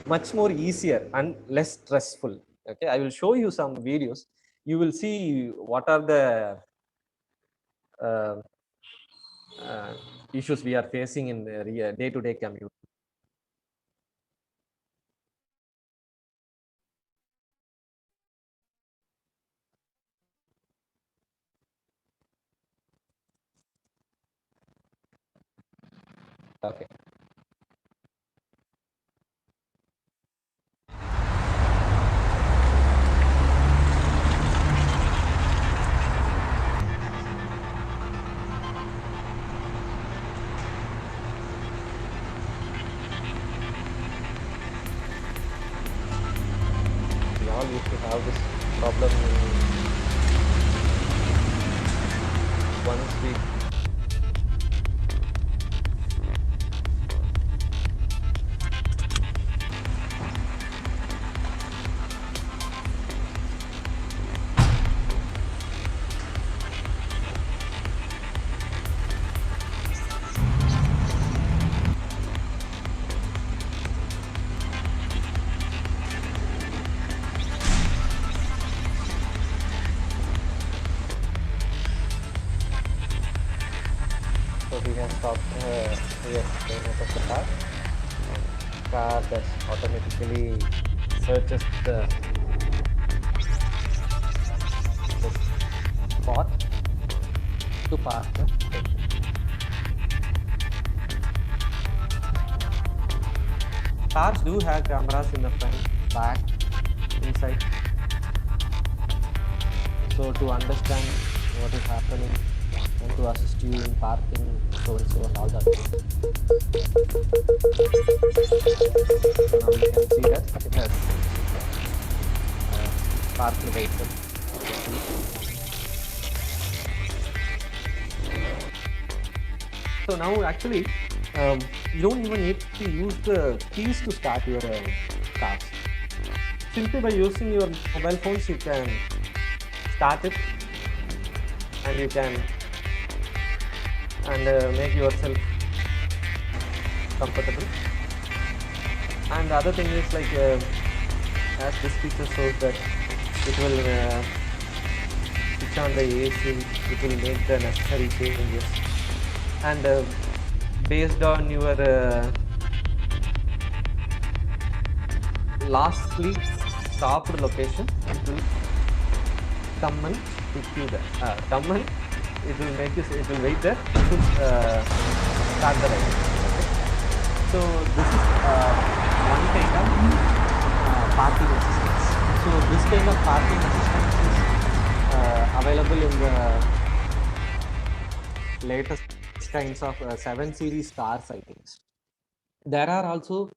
much more easier and less stressful. Okay, I will show you some videos. You will see what are the uh, issues we are facing in the day-to-day commute. Okay. We all used to have this problem once we So we have stopped here of the car. And car does automatically searches the spot to park the vehicle. Cars do have cameras in the front, back, inside. So to understand what is happening and to assist you in parking, so and so, and all that. So now you can see that it has parked the vehicle. So now actually, you don't even need to use the keys to start your cars. Simply by using your mobile phones, you can start it, and you can make yourself comfortable. And the other thing is, like, as this picture shows, that it will switch on the AC, it will make the necessary changes, and based on your lastly stopped location, it will come and pick you there. Come and it will make you. It will wait there to start the ride. Okay. So this is one kind of parking assistance. So this kind of parking assistance is available in the latest kinds of 7 series cars, I think. There are also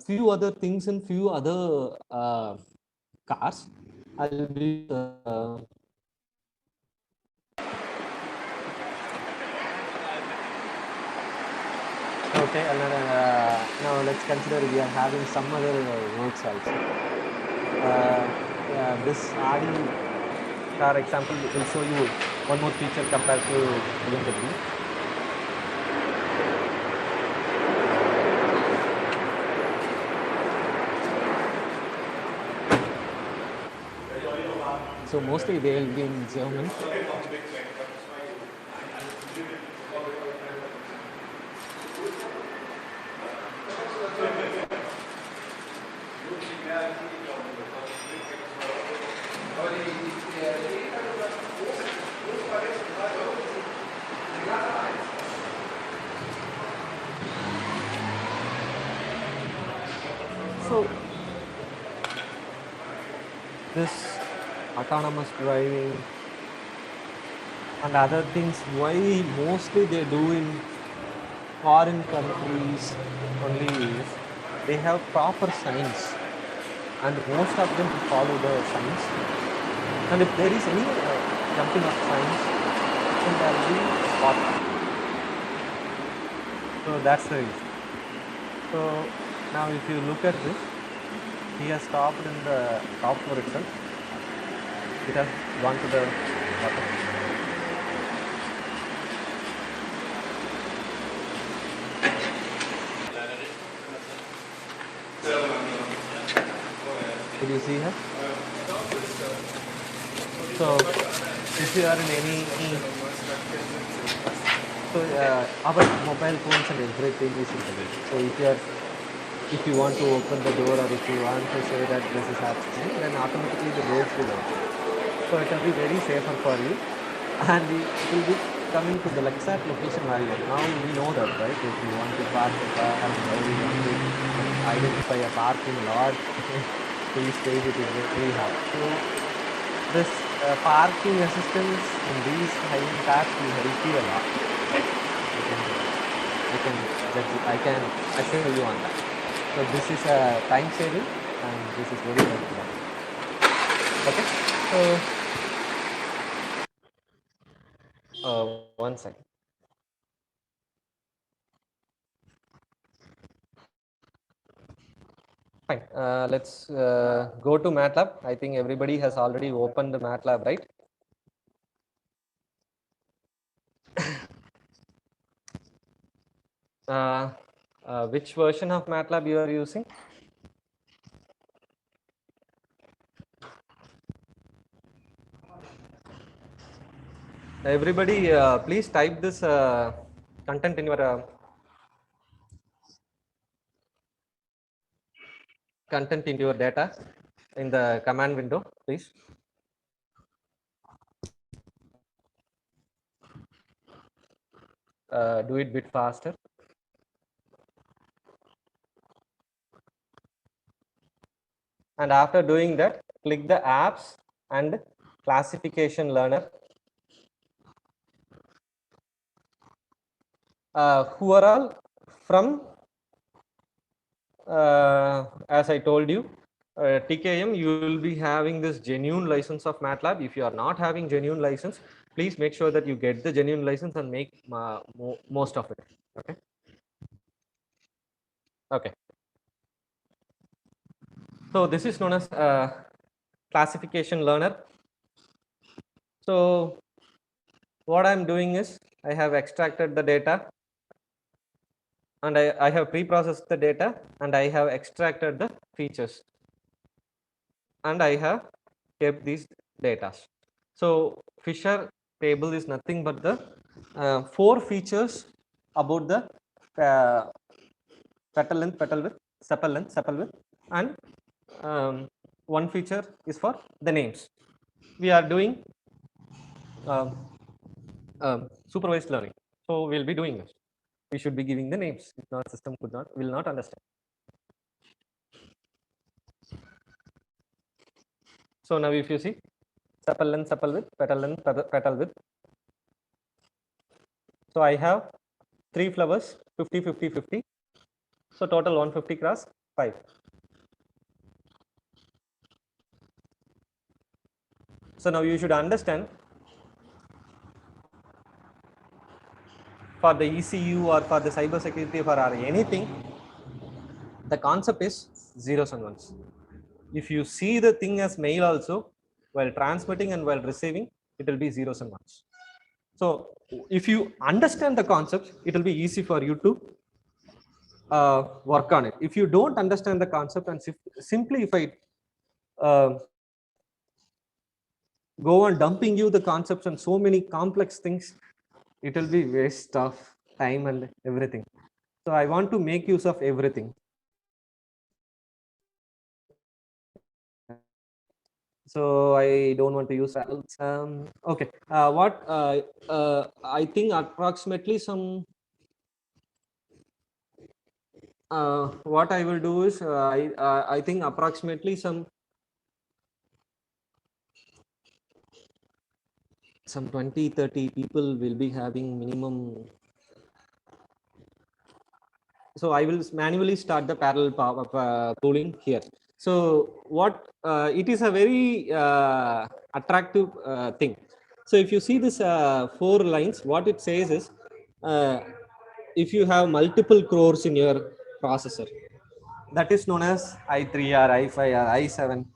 few other things in few other cars. I'll be okay, and now let's consider we are having some other roads also. This Audi car example will show you one more feature compared to BMW. So mostly they will be in German. So this autonomous driving and other things, why mostly they do in foreign countries only is they have proper signs, and most of them follow the signs. And if there is any jumping of signs, then there will be spot. So that's the reason. So Now if you look at this, he has stopped in the top floor itself. It has gone to the bottom. Did you see her? So if you are in any so our mobile phones and everything is internet. So if you want to open the door or if you want to say that this is happening, then automatically the doors will open. So it will be very safer for you, and it will be coming to the exact location where you are. Now we know that, right? If you want to park the car and how we want to identify a parking lot, these days it is very hard. So this parking assistance in these high-end cars will help you a lot. I can assure you on that. So this is a time saving and this is very helpful. Okay, so one second. Fine. Let's go to MATLAB. I think everybody has already opened the MATLAB, right? Which version of MATLAB you are using? Everybody, please type this content in your content into your data in the command window, please. Do it a bit faster. And after doing that, click the apps and classification learner. Who are all from, as I told you, TKM, you will be having this genuine license of MATLAB. If you are not having genuine license, please make sure that you get the genuine license and make most of it. Okay. Okay. So this is known as classification learner. So what I'm doing is I have extracted the data and I have pre-processed the data and I have extracted the features and I have kept these data. So Fisher table is nothing but the 4 features about the petal length, petal width, sepal length, sepal width, and one feature is for the names. We are doing supervised learning, so we'll be doing this. We should be giving the names. If not, system will not understand. So now if you see sepal length, sepal width, petal length, petal width. So I have 3 flowers, 50, 50, 50. So total 150 cross 5. So now you should understand, for the ECU or for the cyber security or anything, the concept is zeros and ones. If you see the thing as mail also, while transmitting and while receiving, it will be zeros and ones. So if you understand the concept, it will be easy for you to work on it. If you don't understand the concept and simply if I go on dumping you the concepts and so many complex things, it will be waste of time and everything. So I want to make use of everything. So I don't want to use okay. What I think approximately some what I will do is I think approximately some 20-30 people will be having minimum. So I will manually start the parallel power pooling here. So what it is a very attractive thing. So if you see this 4 lines, what it says is if you have multiple cores in your processor, that is known as I3 or I5 or I7,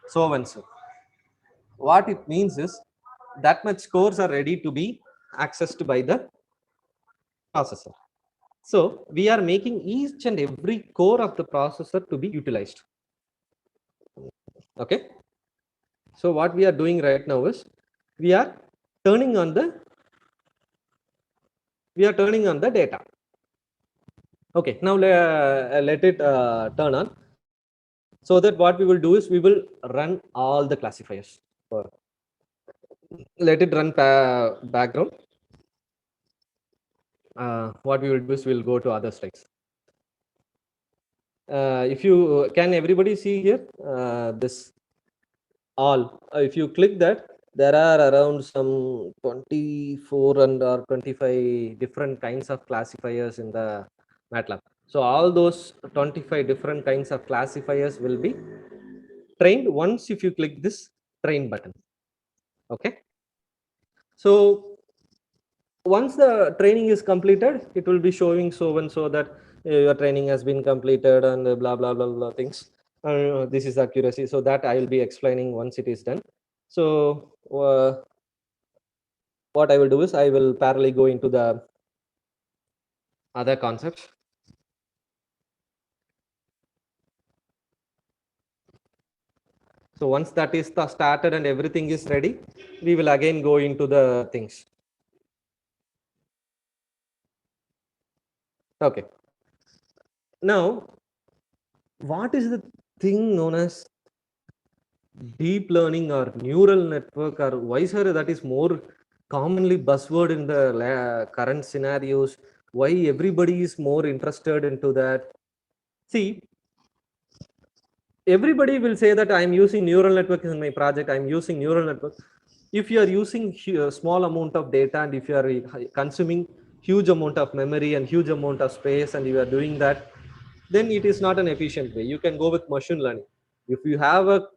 so and so. What it means is that much cores are ready to be accessed by the processor. So we are making each and every core of the processor to be utilized. Okay. So what we are doing right now is we are turning on the data. Okay. Now let it turn on. So that what we will do is we will run all the classifiers. Let it run background. What we will do is we will go to other slides. If you can everybody see here this all, if you click that, there are around some 24 or 25 different kinds of classifiers in the MATLAB. So all those 25 different kinds of classifiers will be trained once if you click this train button. Okay. So once the training is completed, it will be showing so and so that your training has been completed and blah blah blah blah things. This is accuracy. So that I will be explaining once it is done. So what I will do is I will parallelly go into the other concepts. So once that is started and everything is ready, we will again go into the things. Okay. Now, what is the thing known as deep learning or neural network, or why, sir, that is more commonly buzzword in the current scenarios? Why everybody is more interested into that? See, everybody will say that I'm using neural network in my project. I'm using neural network. If you are using a small amount of data and if you are consuming huge amount of memory and huge amount of space and you are doing that, then it is not an efficient way. You can go with machine learning. If you have a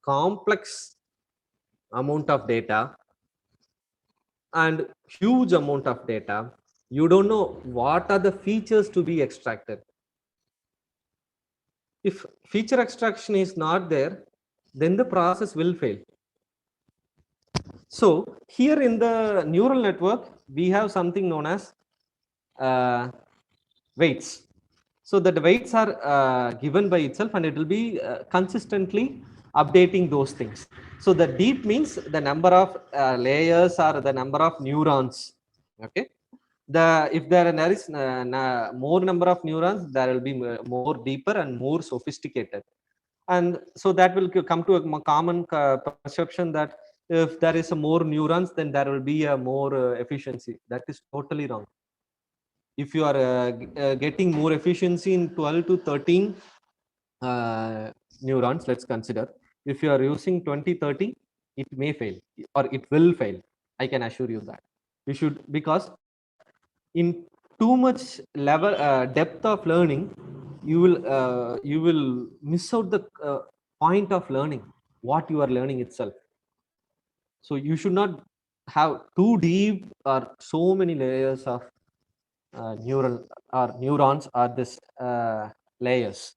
complex amount of data and huge amount of data, you don't know what are the features to be extracted. If feature extraction is not there, then the process will fail. So here in the neural network, we have something known as weights. So that the weights are given by itself and it will be consistently updating those things. So the deep means the number of layers or the number of neurons. Okay. If there is more number of neurons, there will be more deeper and more sophisticated. And so that will come to a common perception that if there is a more neurons, then there will be a more efficiency. That is totally wrong. If you are getting more efficiency in 12 to 13 neurons, let's consider, if you are using 20, 30, it may fail or it will fail. I can assure you that. You should, because in too much level depth of learning, you will miss out the point of learning, what you are learning itself. So you should not have too deep or so many layers of neural or neurons or this layers.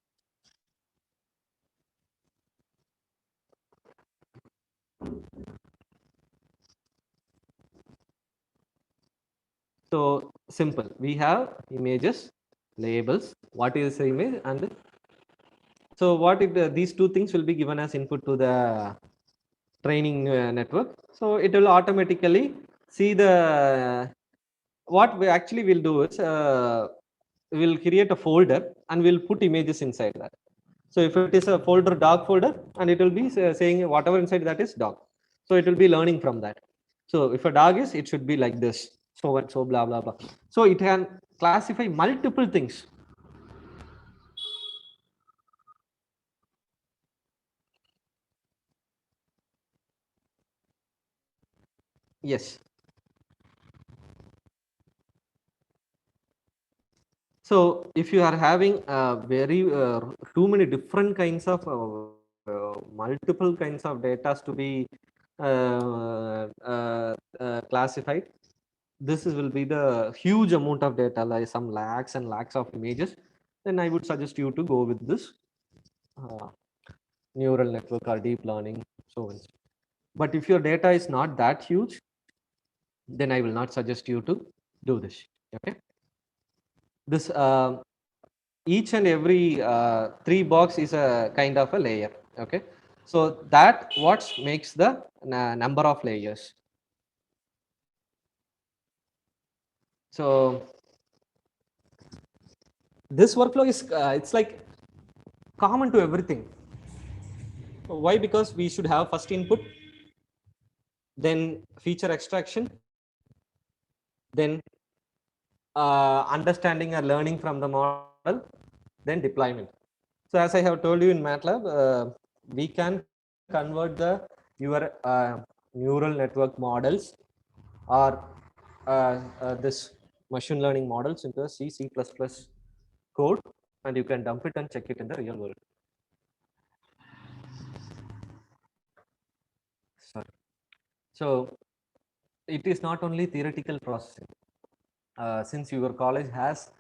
So simple, we have images, labels, what is the image, and so what if these two things will be given as input to the training network. So it will automatically see the what we actually will do is we'll create a folder and we'll put images inside that. So if it is a folder, dog folder, and it will be saying whatever inside that is dog. So it will be learning from that. So if a dog is, it should be like this. So and so blah blah blah. So it can classify multiple things. Yes. So if you are having very too many different kinds of multiple kinds of data to be classified, this will be the huge amount of data, like some lakhs and lakhs of images. then I would suggest you to go with this neural network or deep learning, so on. But if your data is not that huge, then I will not suggest you to do this. Okay. This each and every 3 box is a kind of a layer. Okay. So that what makes the number of layers. So this workflow is it's like common to everything. Why? Because we should have first input, then feature extraction, then understanding or learning from the model, then deployment. So as I have told you in MATLAB, we can convert your neural network models or this machine learning models into a C++ code, and you can dump it and check it in the real world. Sorry. So it is not only theoretical processing. Since your college has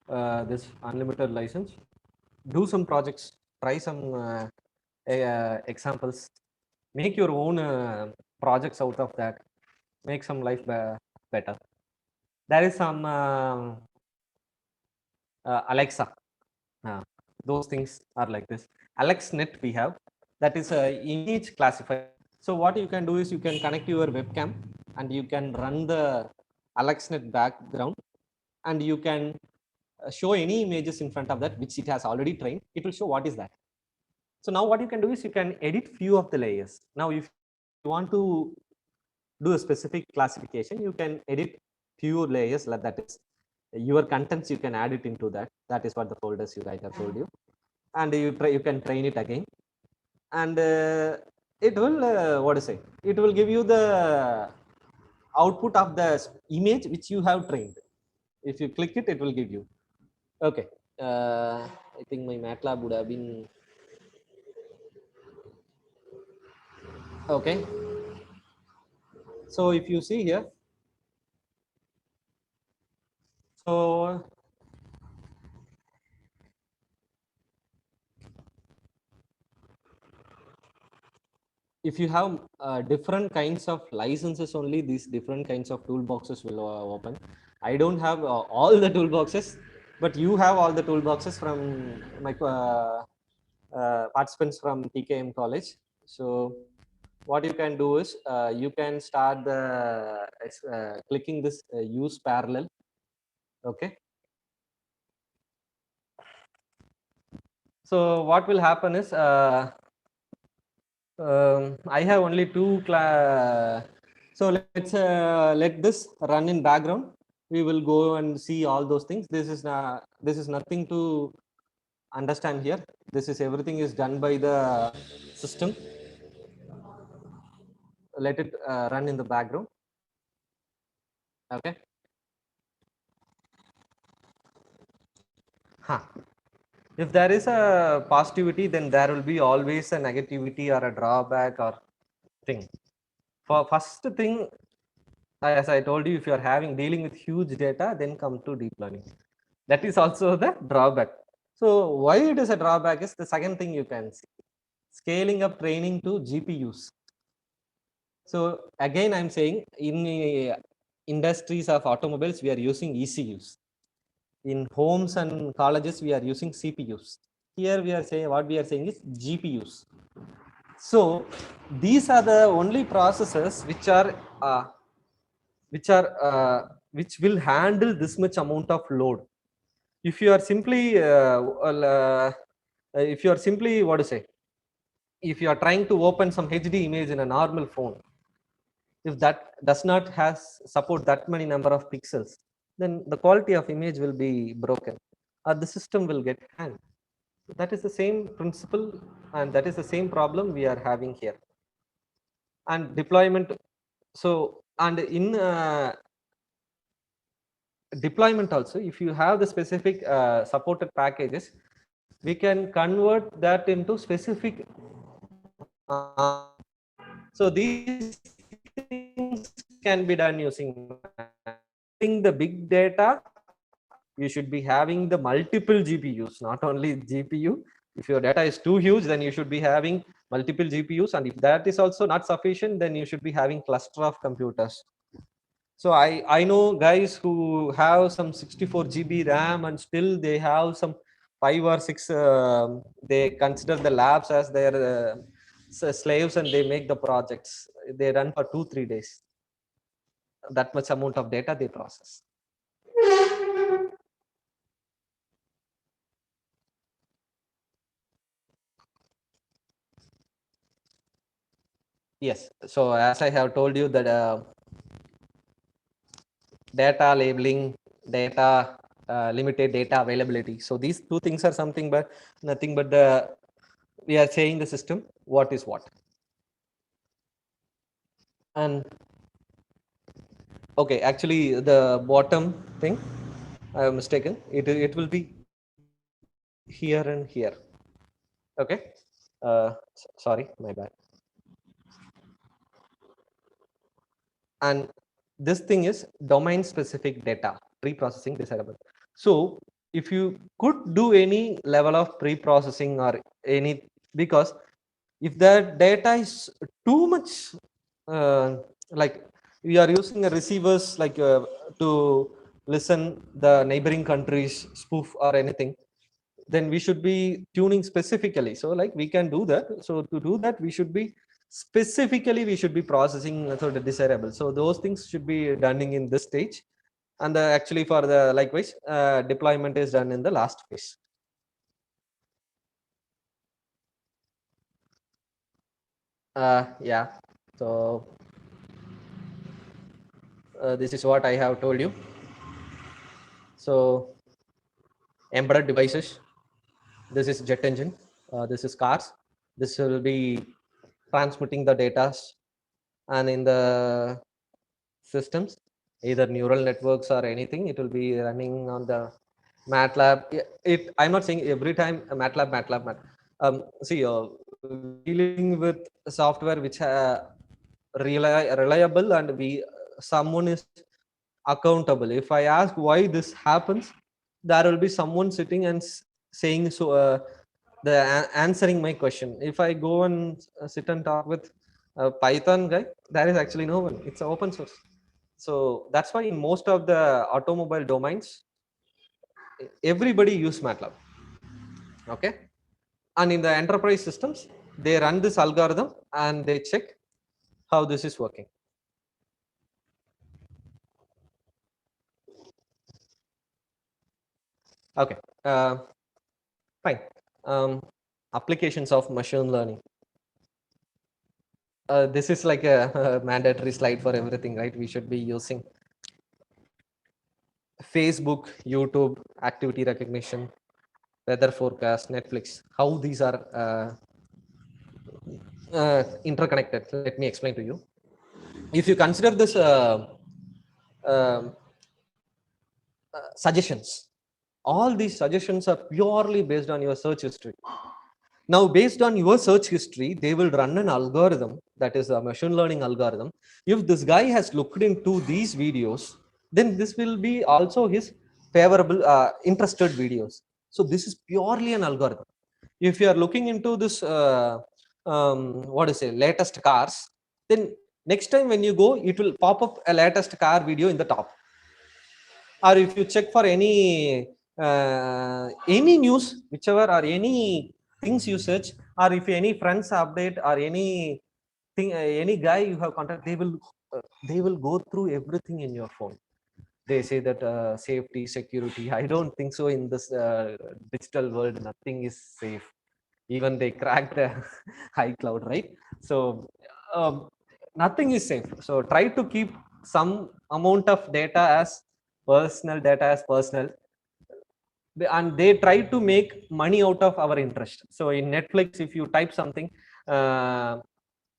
this unlimited license, do some projects, try some examples, make your own projects out of that, make some life better. There is some Alexa, those things are like this. AlexNet we have, that is image classifier. So what you can do is you can connect your webcam and you can run the AlexNet background, and you can show any images in front of that which it has already trained. It will show what is that. So now what you can do is you can edit few of the layers. Now if you want to do a specific classification, you can edit few layers, like that is your contents, you can add it into that. That is what the folders I have told you. And you can train it again, and it will what to say, it will give you the output of the image which you have trained. If you click it, it will give you. Okay. I think my MATLAB would have been okay. So if you see here, so if you have different kinds of licenses, only these different kinds of toolboxes will open. I don't have all the toolboxes, but you have all the toolboxes from my participants from TKM college. So what you can do is you can start the clicking this use parallel. Okay. So what will happen is I have only two class. So let's let this run in background. We will go and see all those things. This is nothing to understand here. This is everything is done by the system. Let it run in the background. Okay. Huh. If there is a positivity, then there will be always a negativity or a drawback or thing. For first thing, as I told you, if you are having dealing with huge data, then come to deep learning. That is also the drawback. So why it is a drawback is the second thing you can see. Scaling up training to GPUs. So again, I'm saying in industries of automobiles, we are using ECUs. In homes and colleges, we are using CPUs. Here we are saying, what we are saying is GPUs. So these are the only processes which will handle this much amount of load. If you are simply if you are simply what to say, if you are trying to open some HD image in a normal phone, if that does not has support that many number of pixels, then the quality of image will be broken or the system will get hanged. That is the same principle, and that is the same problem we are having here. And deployment, so and in deployment also, if you have the specific supported packages, we can convert that into specific so these things can be done using the big data you should be having the multiple GPUs, not only GPU. If your data is too huge, then you should be having multiple GPUs, and if that is also not sufficient, then you should be having cluster of computers. So I know guys who have some 64 GB RAM and still they have some 5 or 6. They consider the labs as their slaves, and they make the projects. They run for 2-3 days. That much amount of data they process. Yes. So as I have told you that data labeling, data limited data availability. So these two things are something but nothing but the we are saying the system what is what. And okay, actually the bottom thing I am mistaken. It will be here and here. Okay. Sorry, my bad. And this thing is domain specific data pre-processing desirable. So if you could do any level of pre-processing or any, because if the data is too much like we are using a receivers like to listen the neighboring countries spoof or anything, then we should be tuning specifically. So like we can do that. So to do that, we should be specifically, we should be processing the desirable. So those things should be done in this stage. And actually for the likewise deployment is done in the last phase. Yeah. So this is what I have told you. So embedded devices, this is jet engine, this is cars, this will be transmitting the data, and in the systems, either neural networks or anything, it will be running on the MATLAB. I'm not saying every time MATLAB. See, dealing with software which reliable, and someone is accountable. If I ask why this happens, there will be someone sitting and saying so. Answering my question. If I go and sit and talk with a Python guy, there is actually no one. It's open source. So that's why in most of the automobile domains, everybody use MATLAB. Okay. And in the enterprise systems, they run this algorithm and they check how this is working. Okay. Fine. Applications of machine learning. This is like a mandatory slide for everything, right? We should be using Facebook, YouTube, activity recognition, weather forecast, Netflix, how these are interconnected. Let me explain to you. If you consider this um suggestions, all these suggestions are purely based on your search history. Now, based on your search history, they will run an algorithm, that is a machine learning algorithm. If this guy has looked into these videos, then this will be also his favorable, interested videos. So this is purely an algorithm. If you are looking into this, what is it, latest cars, then next time when you go, it will pop up a latest car video in the top. Or if you check for any news, whichever, or any things you search, or if any friends update or any thing, any guy you have contact, they will go through everything in your phone. They say that safety, security, I don't think so. In this digital world, nothing is safe. Even they cracked the iCloud, right? So nothing is safe. So try to keep some amount of data as personal, and they try to make money out of our interest. So in Netflix, if you type something,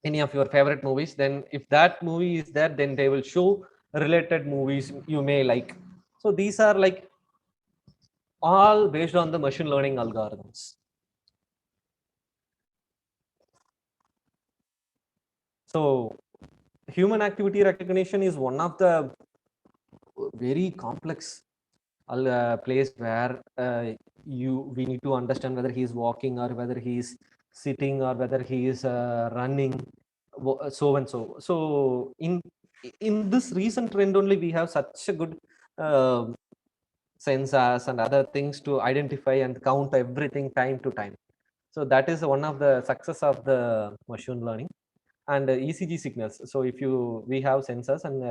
any of your favorite movies, then if that movie is there, then they will show related movies you may like. So these are like all based on the machine learning algorithms. So human activity recognition is one of the very complex place where we need to understand whether he is walking or whether he is sitting or whether he is running, so and so. So in this recent trend only, we have such a good uh, sensors and other things to identify and count everything time to time. So that is one of the success of the machine learning. And ECG signals. So if we have sensors and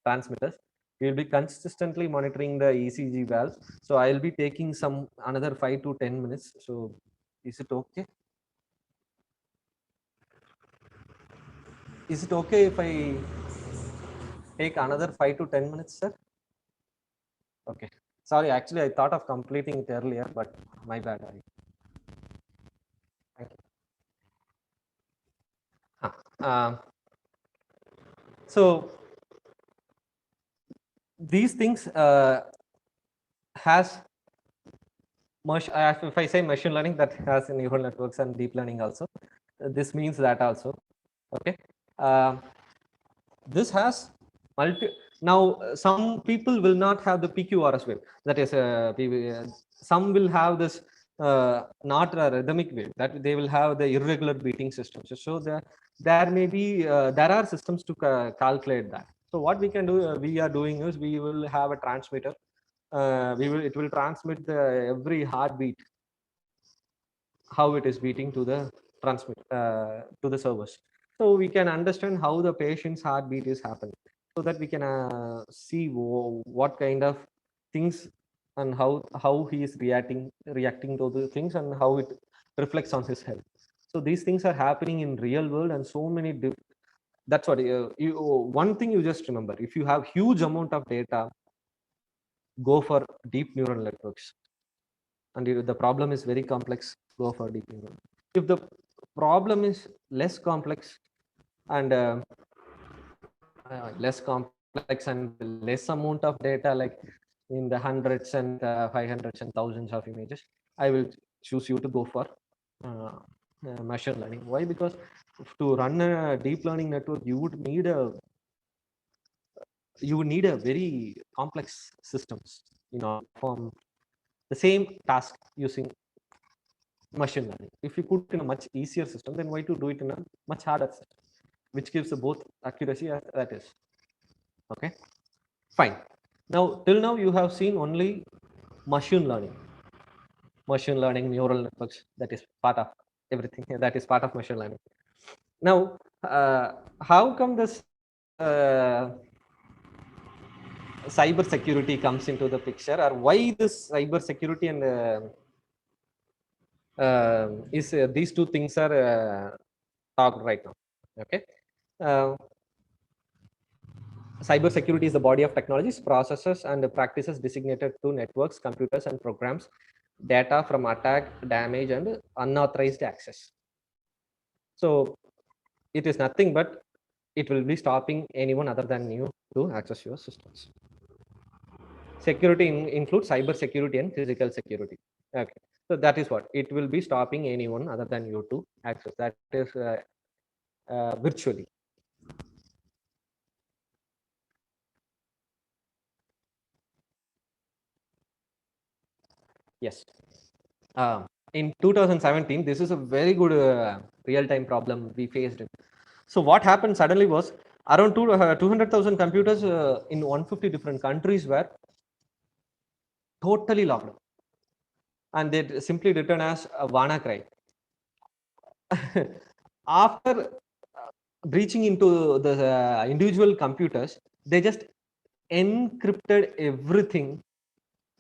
transmitters, we will be consistently monitoring the ECG valves. So I'll be taking another 5 to 10 minutes. So is it okay? Is it okay if I take another 5 to 10 minutes, sir? Okay. Sorry, actually I thought of completing it earlier, but my bad. Thank you. So these things has if I say machine learning, that has neural networks and deep learning also. This means that also. Okay. This has some people will not have the PQRS wave. That is, some will have this not a rhythmic wave. That they will have the irregular beating systems. So there may be there are systems to calculate that. So what we can do, we are doing is we will have a transmitter. It will transmit every heartbeat, how it is beating to the to the servers. So we can understand how the patient's heartbeat is happening, so that we can see what kind of things and how he is reacting to the things and how it reflects on his health. So these things are happening in real world, and so many that's what one thing you just remember: if you have huge amount of data, go for deep neural networks. And if the problem is very complex, go for deep neural. If the problem is less complex and less amount of data, like in the hundreds and 500s and thousands of images, I will choose you to go for machine learning. Why? Because to run a deep learning network, you would need a very complex systems in order to perform the same task using machine learning. If you put in a much easier system, then why to do it in a much harder system, which gives both accuracy as that is. Okay, fine. Now, till now you have seen only machine learning, neural networks. That is part of everything. That is part of machine learning. Now, how come this cyber security comes into the picture, or why this cyber security and these two things are talked right now? Okay. Cyber security is the body of technologies, processes, and practices designated to networks, computers, and programs data from attack, damage, and unauthorized access. So it is nothing but it will be stopping anyone other than you to access your systems. Security includes cyber security and physical security. Okay, so that is what it will be stopping anyone other than you to access. That is virtually. Yes. In 2017, this is a very good real-time problem we faced. So what happened suddenly was around 200,000 computers in 150 different countries were totally locked down, and they simply written as a WannaCry. After breaching into the individual computers, they just encrypted everything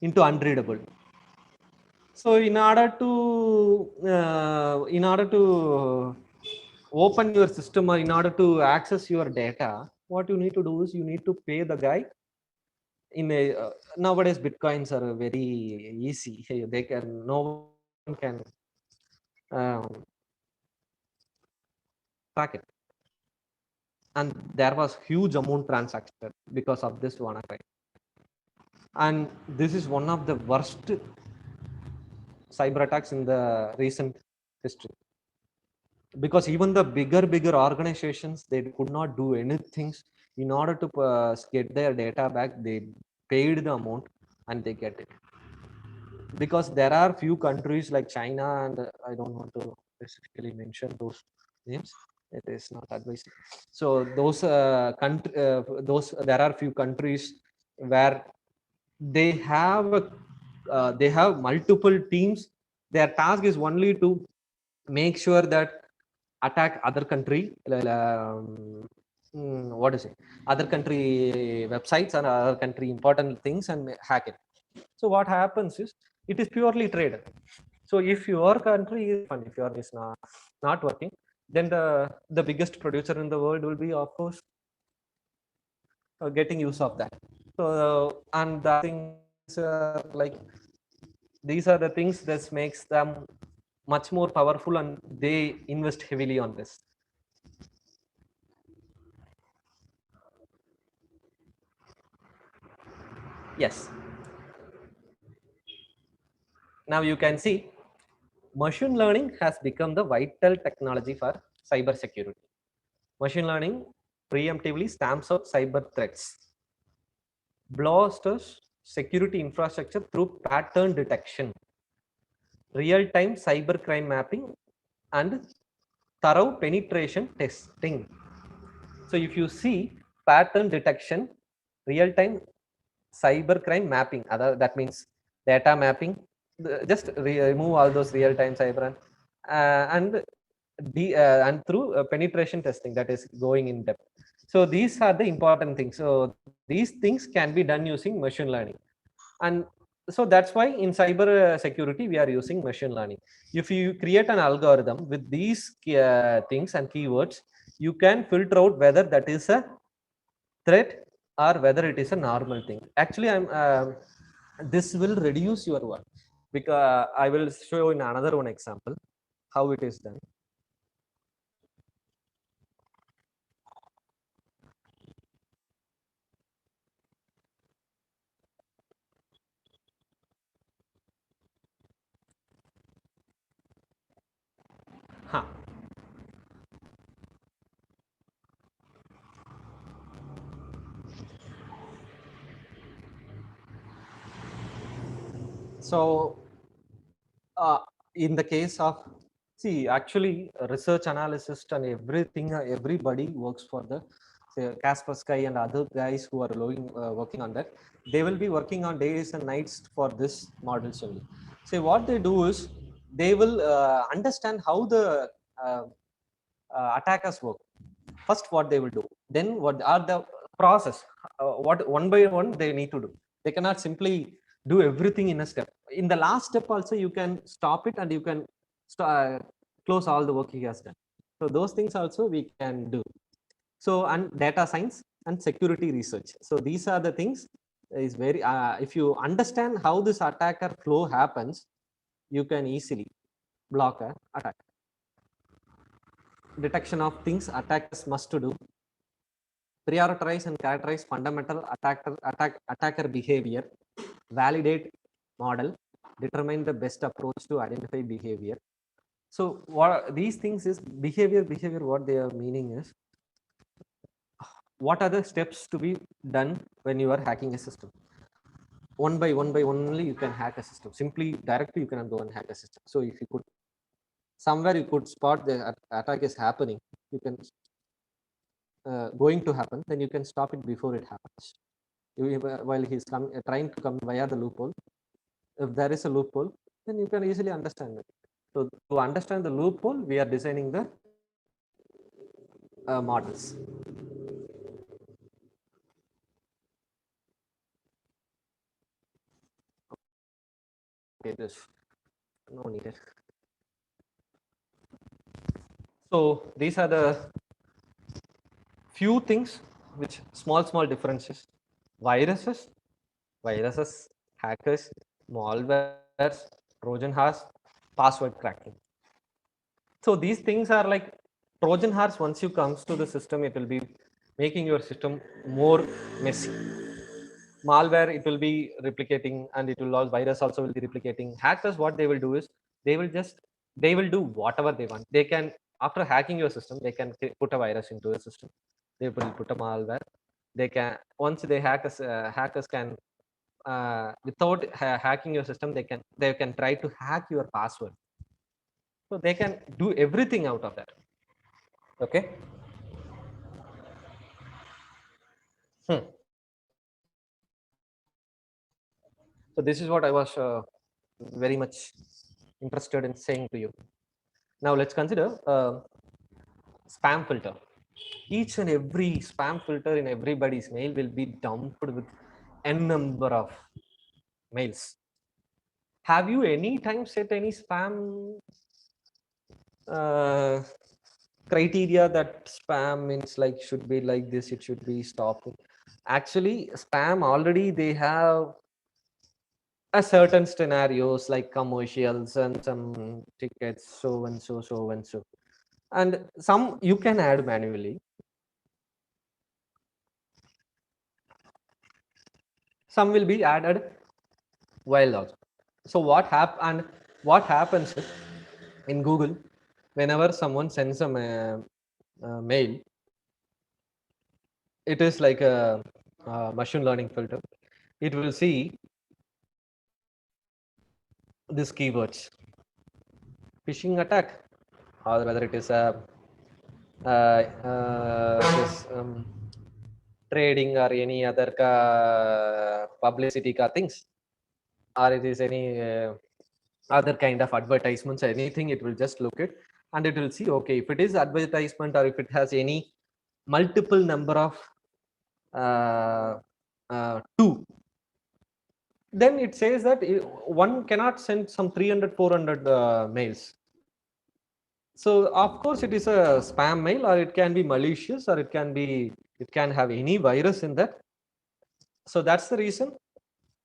into unreadable. So in order to open your system, or in order to access your data, what you need to do is you need to pay the guy in a nowadays bitcoins are very easy. No one can track it, and there was huge amount transacted because of this WannaCry. And this is one of the worst cyber attacks in the recent history, because even the bigger organizations, they could not do anything in order to get their data back. They paid the amount, and they get it. Because there are few countries like China, and I don't want to specifically mention those names. It is not advised. So those those there are few countries where they have they have multiple teams. Their task is only to make sure that attack other country, what is it, other country websites and other country important things, and hack it. So what happens is it is purely traded. So if your country is fun, if your is not working, then the biggest producer in the world will be, of course, getting use of that. So and the things like these are the things that makes them much more powerful, and they invest heavily on this. Yes. Now you can see machine learning has become the vital technology for cyber security. Machine learning preemptively stamps out cyber threats, bolsters security infrastructure through pattern detection, real-time cybercrime mapping, and thorough penetration testing. So if you see pattern detection, real-time cybercrime mapping, that means data mapping, just remove all those real-time cyber and through penetration testing, that is going in depth. So these are the important things. So these things can be done using machine learning. And so that's why in cyber security we are using machine learning. If you create an algorithm with these things and keywords, you can filter out whether that is a threat or whether it is a normal thing. Actually, this will reduce your work, because I will show in another one example how it is done. Huh. So in the case of, see, actually research analyst and everything, everybody works for the, say, Kaspersky and other guys who are working on that. They will be working on days and nights for this models only. So what they do is they will understand how the attackers work. First, what they will do, then what are the process, what one by one they need to do. They cannot simply do everything in a step. In the last step also you can stop it, and you can close all the work he has done. So those things also we can do. So, and data science and security research. So these are the things is very if you understand how this attacker flow happens, you can easily block a attack. Detection of things attackers must do: prioritize and characterize fundamental attacker behavior, validate model, determine the best approach to identify behavior. So what these things is behavior, what they are meaning is, what are the steps to be done when you are hacking a system? One by one only you can hack a system. Simply directly you cannot go and hack a system. So if you could somewhere you could spot the attack is happening, you can going to happen, then you can stop it before it happens. While he's trying to come via the loophole, if there is a loophole, then you can easily understand it. So to understand the loophole, we are designing the models. Okay, this no needed. So these are the few things which small differences. Viruses, hackers, malwares, Trojan horse, password cracking. So these things are like Trojan horse. Once you comes to the system, it will be making your system more messy. Malware, it will be replicating, and it will also, virus also will be replicating. Hackers, what they will do is they will do whatever they want. They can, after hacking your system, they can put a virus into the system. They will put a malware. They can, once they hackers can without hacking your system, they can try to hack your password. So they can do everything out of that. Okay. So this is what I was very much interested in saying to you. Now let's consider spam filter. Each and every spam filter in everybody's mail will be dumped with n number of mails. Have you any time set any spam criteria that spam means like should be like this, it should be stopped? Actually, spam already they have a certain scenarios like commercials and some tickets, so and so, so and so, and some you can add manually. Some will be added while also. So what happens is, in Google, whenever someone sends a mail, it is like a machine learning filter. It will see these keywords: phishing attack, or whether it is a this, trading or any other publicity things, or it is any other kind of advertisements, anything. It will just look it and it will see, okay, if it is advertisement or if it has any multiple number of two, then it says that one cannot send some 300 400 mails. So of course it is a spam mail, or it can be malicious, or it can have any virus in that. So that's the reason,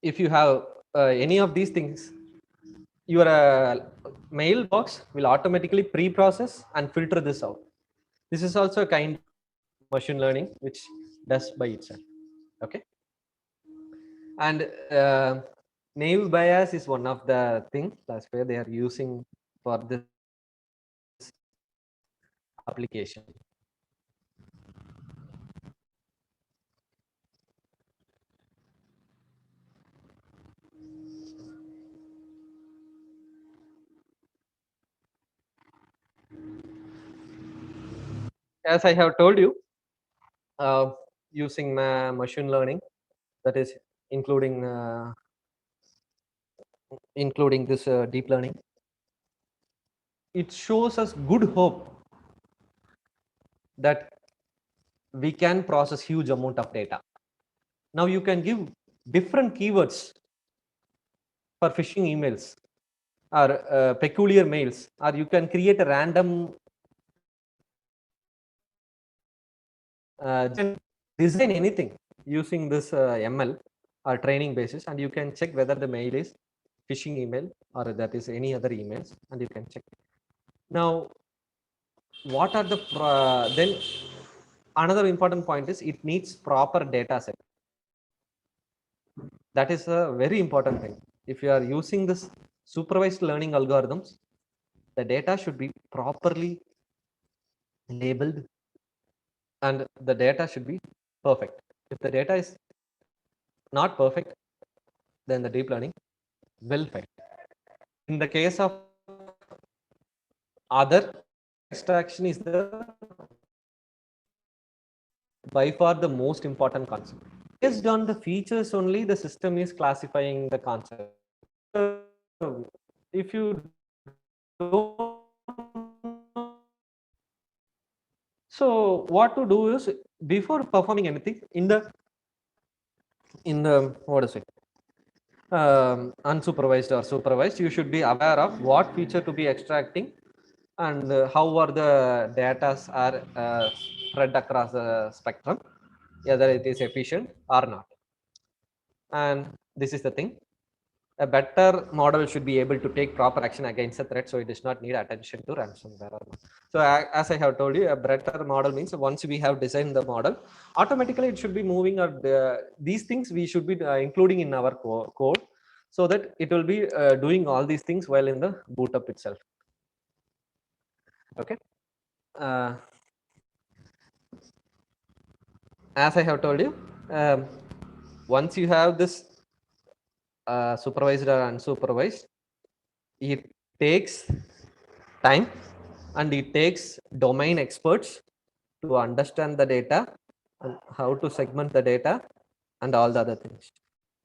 if you have any of these things, your mailbox will automatically pre-process and filter this out. This is also a kind of machine learning which does by itself. Okay. And naive bias is one of the things that's where they are using for this application. As I have told you, using machine learning, that is including this deep learning, it shows us good hope that we can process huge amount of data. Now you can give different keywords for phishing emails or peculiar mails, or you can create a random design anything using this ML or training basis, and you can check whether the mail is phishing email or that is any other emails, and you can check. Now, what are the then another important point is it needs proper data set. That is a very important thing. If you are using this supervised learning algorithms, the data should be properly labeled and the data should be perfect. If the data is not perfect, then the deep learning will fail. In the case of other, extraction is the by far the most important concept. Based on the features only, the system is classifying the concept. If you don't, so what to do is, before performing anything in the what is it, unsupervised or supervised, you should be aware of what feature to be extracting and how are the data are spread across the spectrum, whether it is efficient or not. And this is the thing, a better model should be able to take proper action against a threat, so it does not need attention to ransomware or not. So as I have told you, a better model means once we have designed the model, automatically it should be moving, or these things we should be including in our code, so that it will be doing all these things while in the boot up itself. Okay. As I have told you, once you have this supervised or unsupervised, it takes time and it takes domain experts to understand the data and how to segment the data and all the other things.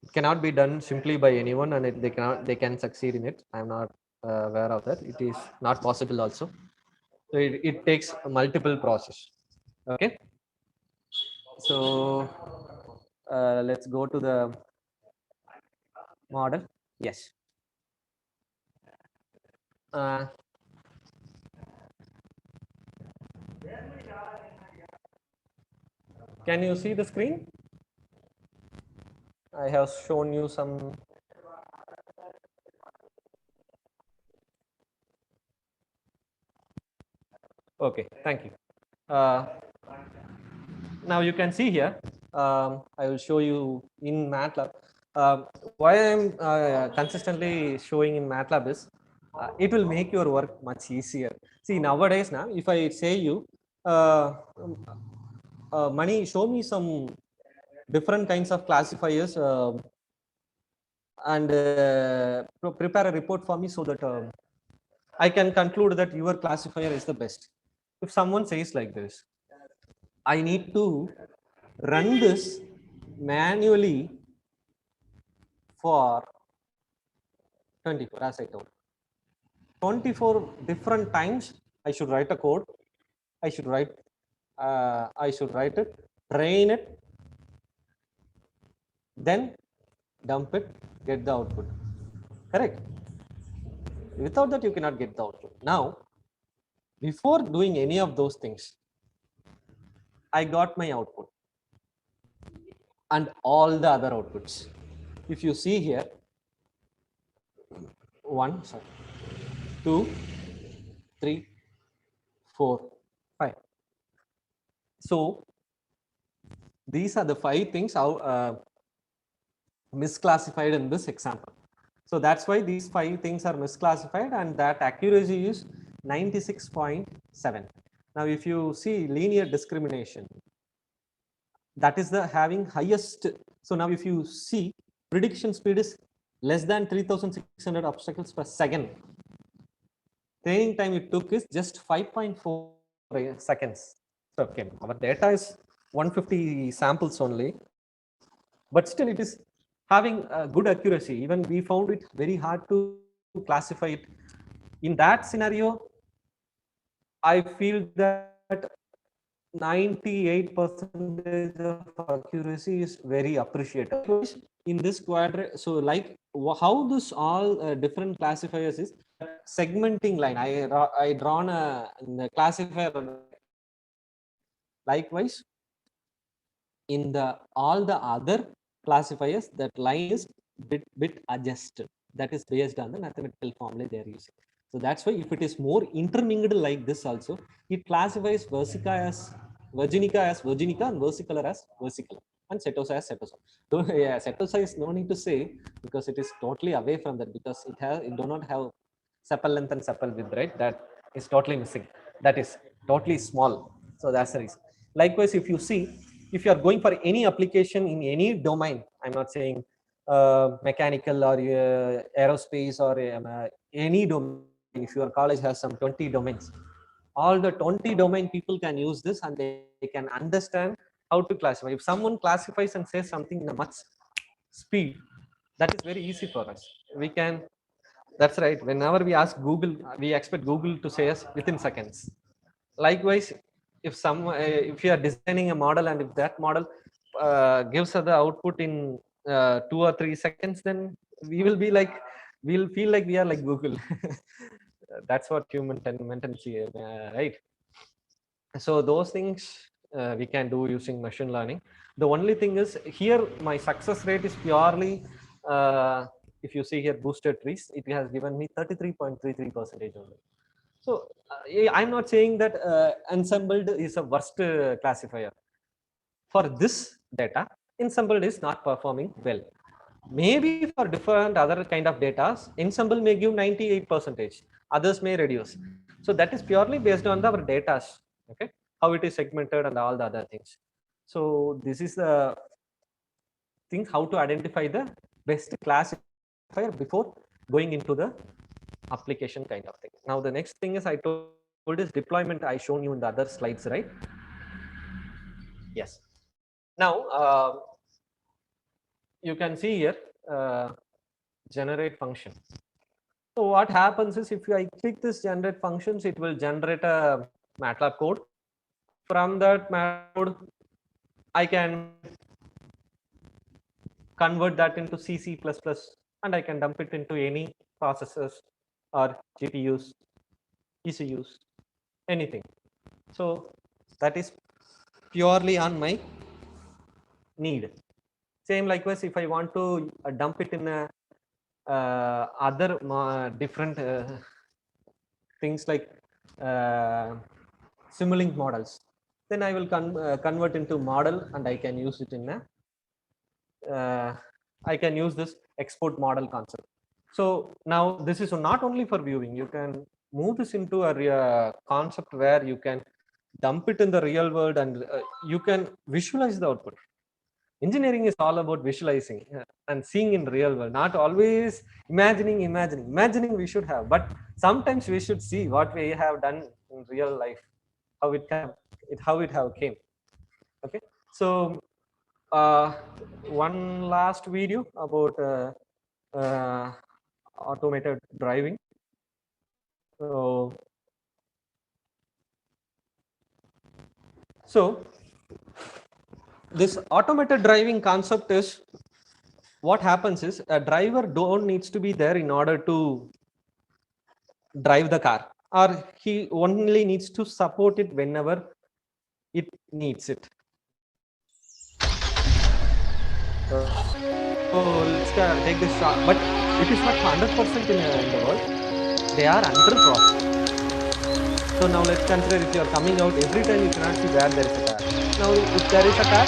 It cannot be done simply by anyone, and they can succeed in it. I'm not aware of that. It is not possible also. So it takes multiple process. Okay. So let's go to the model. Yes. Can you see the screen? I have shown you some. Okay, thank you. Now you can see here. I will show you in MATLAB. Why I'm consistently showing in MATLAB is it will make your work much easier. See, nowadays now, if I say you, Mani, show me some different kinds of classifiers and prepare a report for me so that I can conclude that your classifier is the best. If someone says like this, I need to run this manually for 24, as I told. 24 different times I should write a code. I should write it, train it, then dump it, get the output. Correct? Without that, you cannot get the output. Now, before doing any of those things, I got my output and all the other outputs. If you see here, 1, sorry, 2, 3, 4, 5. So these are the 5 things how misclassified in this example. So that's why these 5 things are misclassified, and that accuracy is 96.7. Now, if you see linear discrimination, that is the having highest. So now if you see prediction speed is less than 3600 obstacles per second. Training time it took is just 5.4 seconds. So, okay, our data is 150 samples only, but still it is having a good accuracy. Even we found it very hard to classify it. In that scenario, I feel that 98% of accuracy is very appreciated in this quadrant. So like how this all different classifiers is segmenting line. I drawn a classifier. Likewise, in the all the other classifiers, that line is bit adjusted. That is based on the mathematical formula they are using. So that's why if it is more intermingled like this also, it classifies Versica as Virginica and versicolor as versicolor and Setosa as Setosa. So yeah, Setosa is no need to say because it is totally away from that, because it do not have sepal length and sepal width, right? That is totally missing. That is totally small. So that's the reason. Likewise, if you see, if you are going for any application in any domain, I'm not saying mechanical or aerospace or any domain. If your college has some 20 domains, all the 20 domain people can use this and they can understand how to classify. If someone classifies and says something in a much speed, that is very easy for us. We can, that's right. Whenever we ask Google, we expect Google to say us within seconds. Likewise, if you are designing a model and if that model gives us the output in 2 or 3 seconds, then we will be like, we'll feel like we are like Google. That's what human tendency, right? So those things we can do using machine learning. The only thing is here my success rate is purely if you see here boosted trees, it has given me 33.33% only. So I'm not saying that ensembled is a worst classifier. For this data, ensembled is not performing well. Maybe for different other kind of data, ensemble may give 98%, others may reduce. So that is purely based on our data, okay, how it is segmented and all the other things. So this is the thing how to identify the best classifier specifier before going into the application kind of thing. Now the next thing is I told is deployment. I shown you in the other slides, right? Yes. Now you can see here generate function. So what happens is if I click this generate functions, it will generate a MATLAB code. From that MATLAB code, I can convert that into C, C++, and I can dump it into any processors or GPUs, ECUs, anything. So that is purely on my need. Same likewise, if I want to dump it in a other different things like Simulink models, then I will convert into model and I can use it in a I can use this export model concept. So now this is not only for viewing, you can move this into a concept where you can dump it in the real world and you can visualize the output. Engineering is all about visualizing and seeing in real world, not always imagining we should have, but sometimes we should see what we have done in real life, how it have came. Okay, so one last video about automated driving. So this automated driving concept is what happens is a driver don't needs to be there in order to drive the car, or he only needs to support it whenever it needs it. So let's take this shot, but it is not 100% in the world. They are under process. So now let's consider if you are coming out, every time you cannot see where there is a car. Now if there is a car,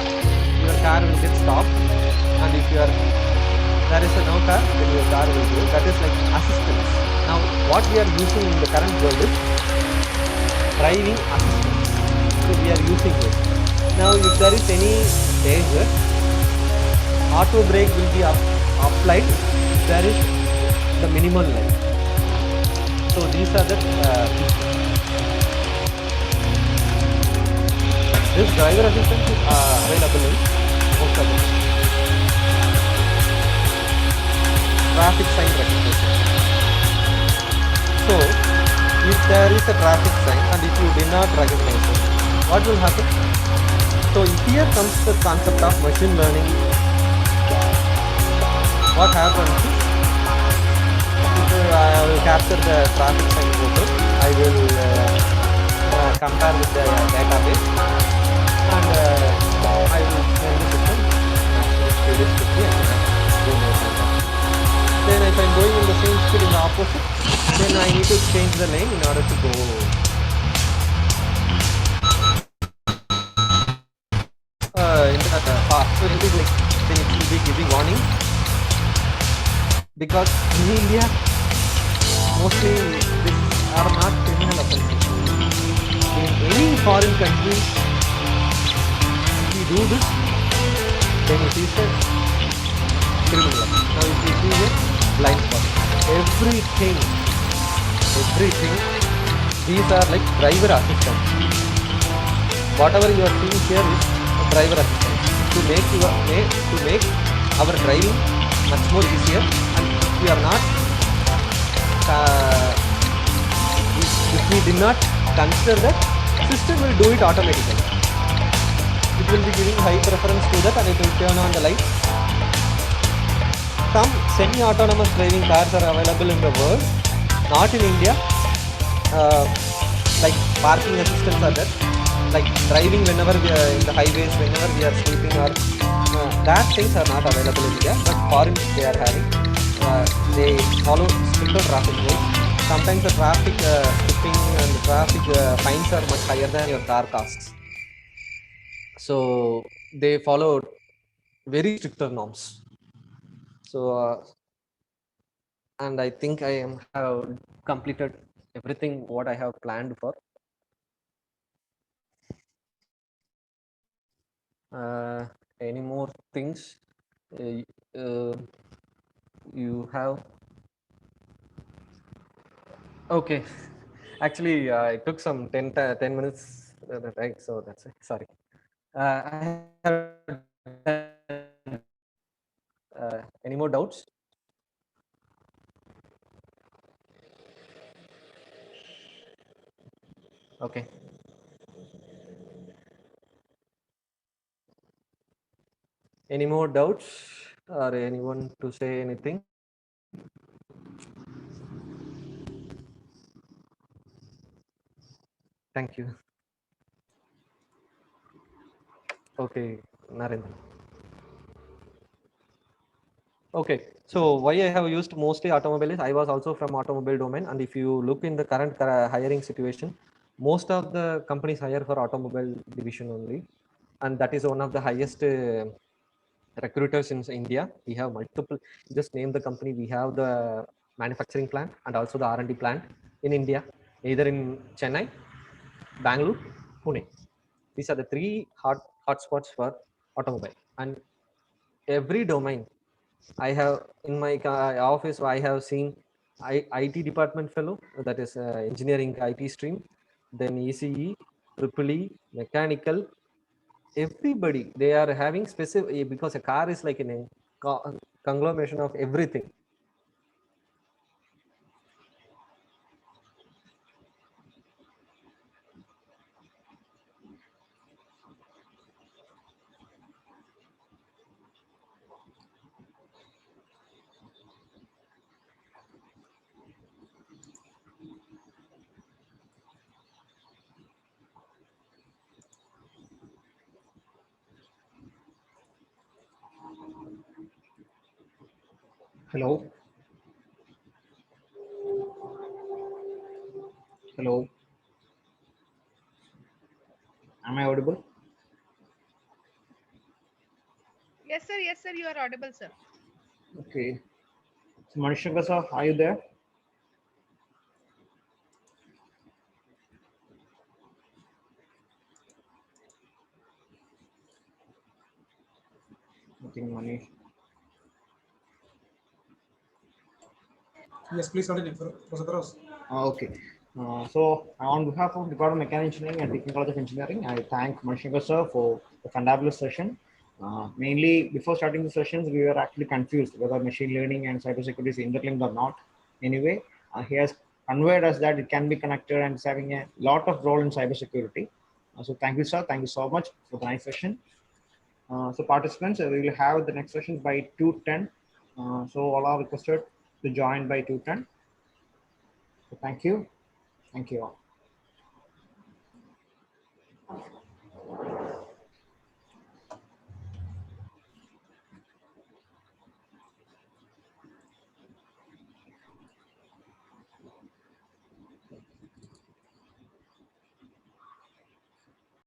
your car will get stopped, and if there is no car, then your car will go. That is like assistance. Now what we are using in the current world is driving assistance. So we are using this. Now if there is any danger, auto brake will be applied if there is the minimal line. So these are the this driver assistance is available in most of the traffic sign recognition. So if there is a traffic sign and if you did not recognize it, what will happen? So here comes the concept of machine learning. What happens is, if I will capture the traffic sign photo, I will compare with the database, and I will send the system then if I am going in the same speed in the opposite, then I need to change the lane in order to go. In the past, so it is like then it will be giving warning, because in India mostly these are not criminal offenses. In any foreign country, if we do this, then it is a criminal offense. Now if you see here, blind spot, everything, these are like driver assistance. Whatever you are seeing here is a driver assistance to make our driving much more easier, and if we are not if we did not consider that, system will do it automatically. It will be giving high preference to that and it will turn on the light. Some semi-autonomous driving cars are available in the world, not in India. Like parking assistance are there, like driving whenever we are in the highways, whenever we are sleeping, or that things are not available in India, but foreign they are having. They follow stricter traffic rules. Sometimes the traffic stripping and the traffic fines are much higher than your car costs. So they follow very stricter norms. So and I think I have completed everything what I have planned for. Any more things? you have. Okay. Actually, it took some 10 minutes, right? So that's it. Sorry. I have any more doubts? Okay. Any more doubts or anyone to say anything? Thank you. Okay, Narendra. Okay, so why I have used mostly automobile is I was also from automobile domain, and if you look in the current hiring situation, most of the companies hire for automobile division only, and that is one of the highest recruiters in India. We have multiple. Just name the company. We have the manufacturing plant and also the R&D plant in India, either in Chennai, Bangalore, Pune. These are the three hotspots for automobile, and every domain I have in my office. I have seen IT department fellow, that is engineering IT stream, then ECE, triple E, mechanical. Everybody they are having specific, because a car is like a conglomeration of everything. Hello. Hello. Am I audible? Yes, sir, you are audible, sir. Okay. So Manishanga sir, are you there? I think Manish. Yes, please continue, Professor Ross. Okay. So on behalf of Department of Mechanical Engineering and Technical College of Engineering, I thank Manishankar sir for the fabulous session. Mainly, before starting the sessions, we were actually confused whether machine learning and cybersecurity is interlinked or not. Anyway, he has conveyed us that it can be connected and is having a lot of role in cybersecurity. So thank you, sir. Thank you so much for the nice session. So participants, we will have the next session by 2:10. So all are requested to join by 2:10. So thank you. Thank you all.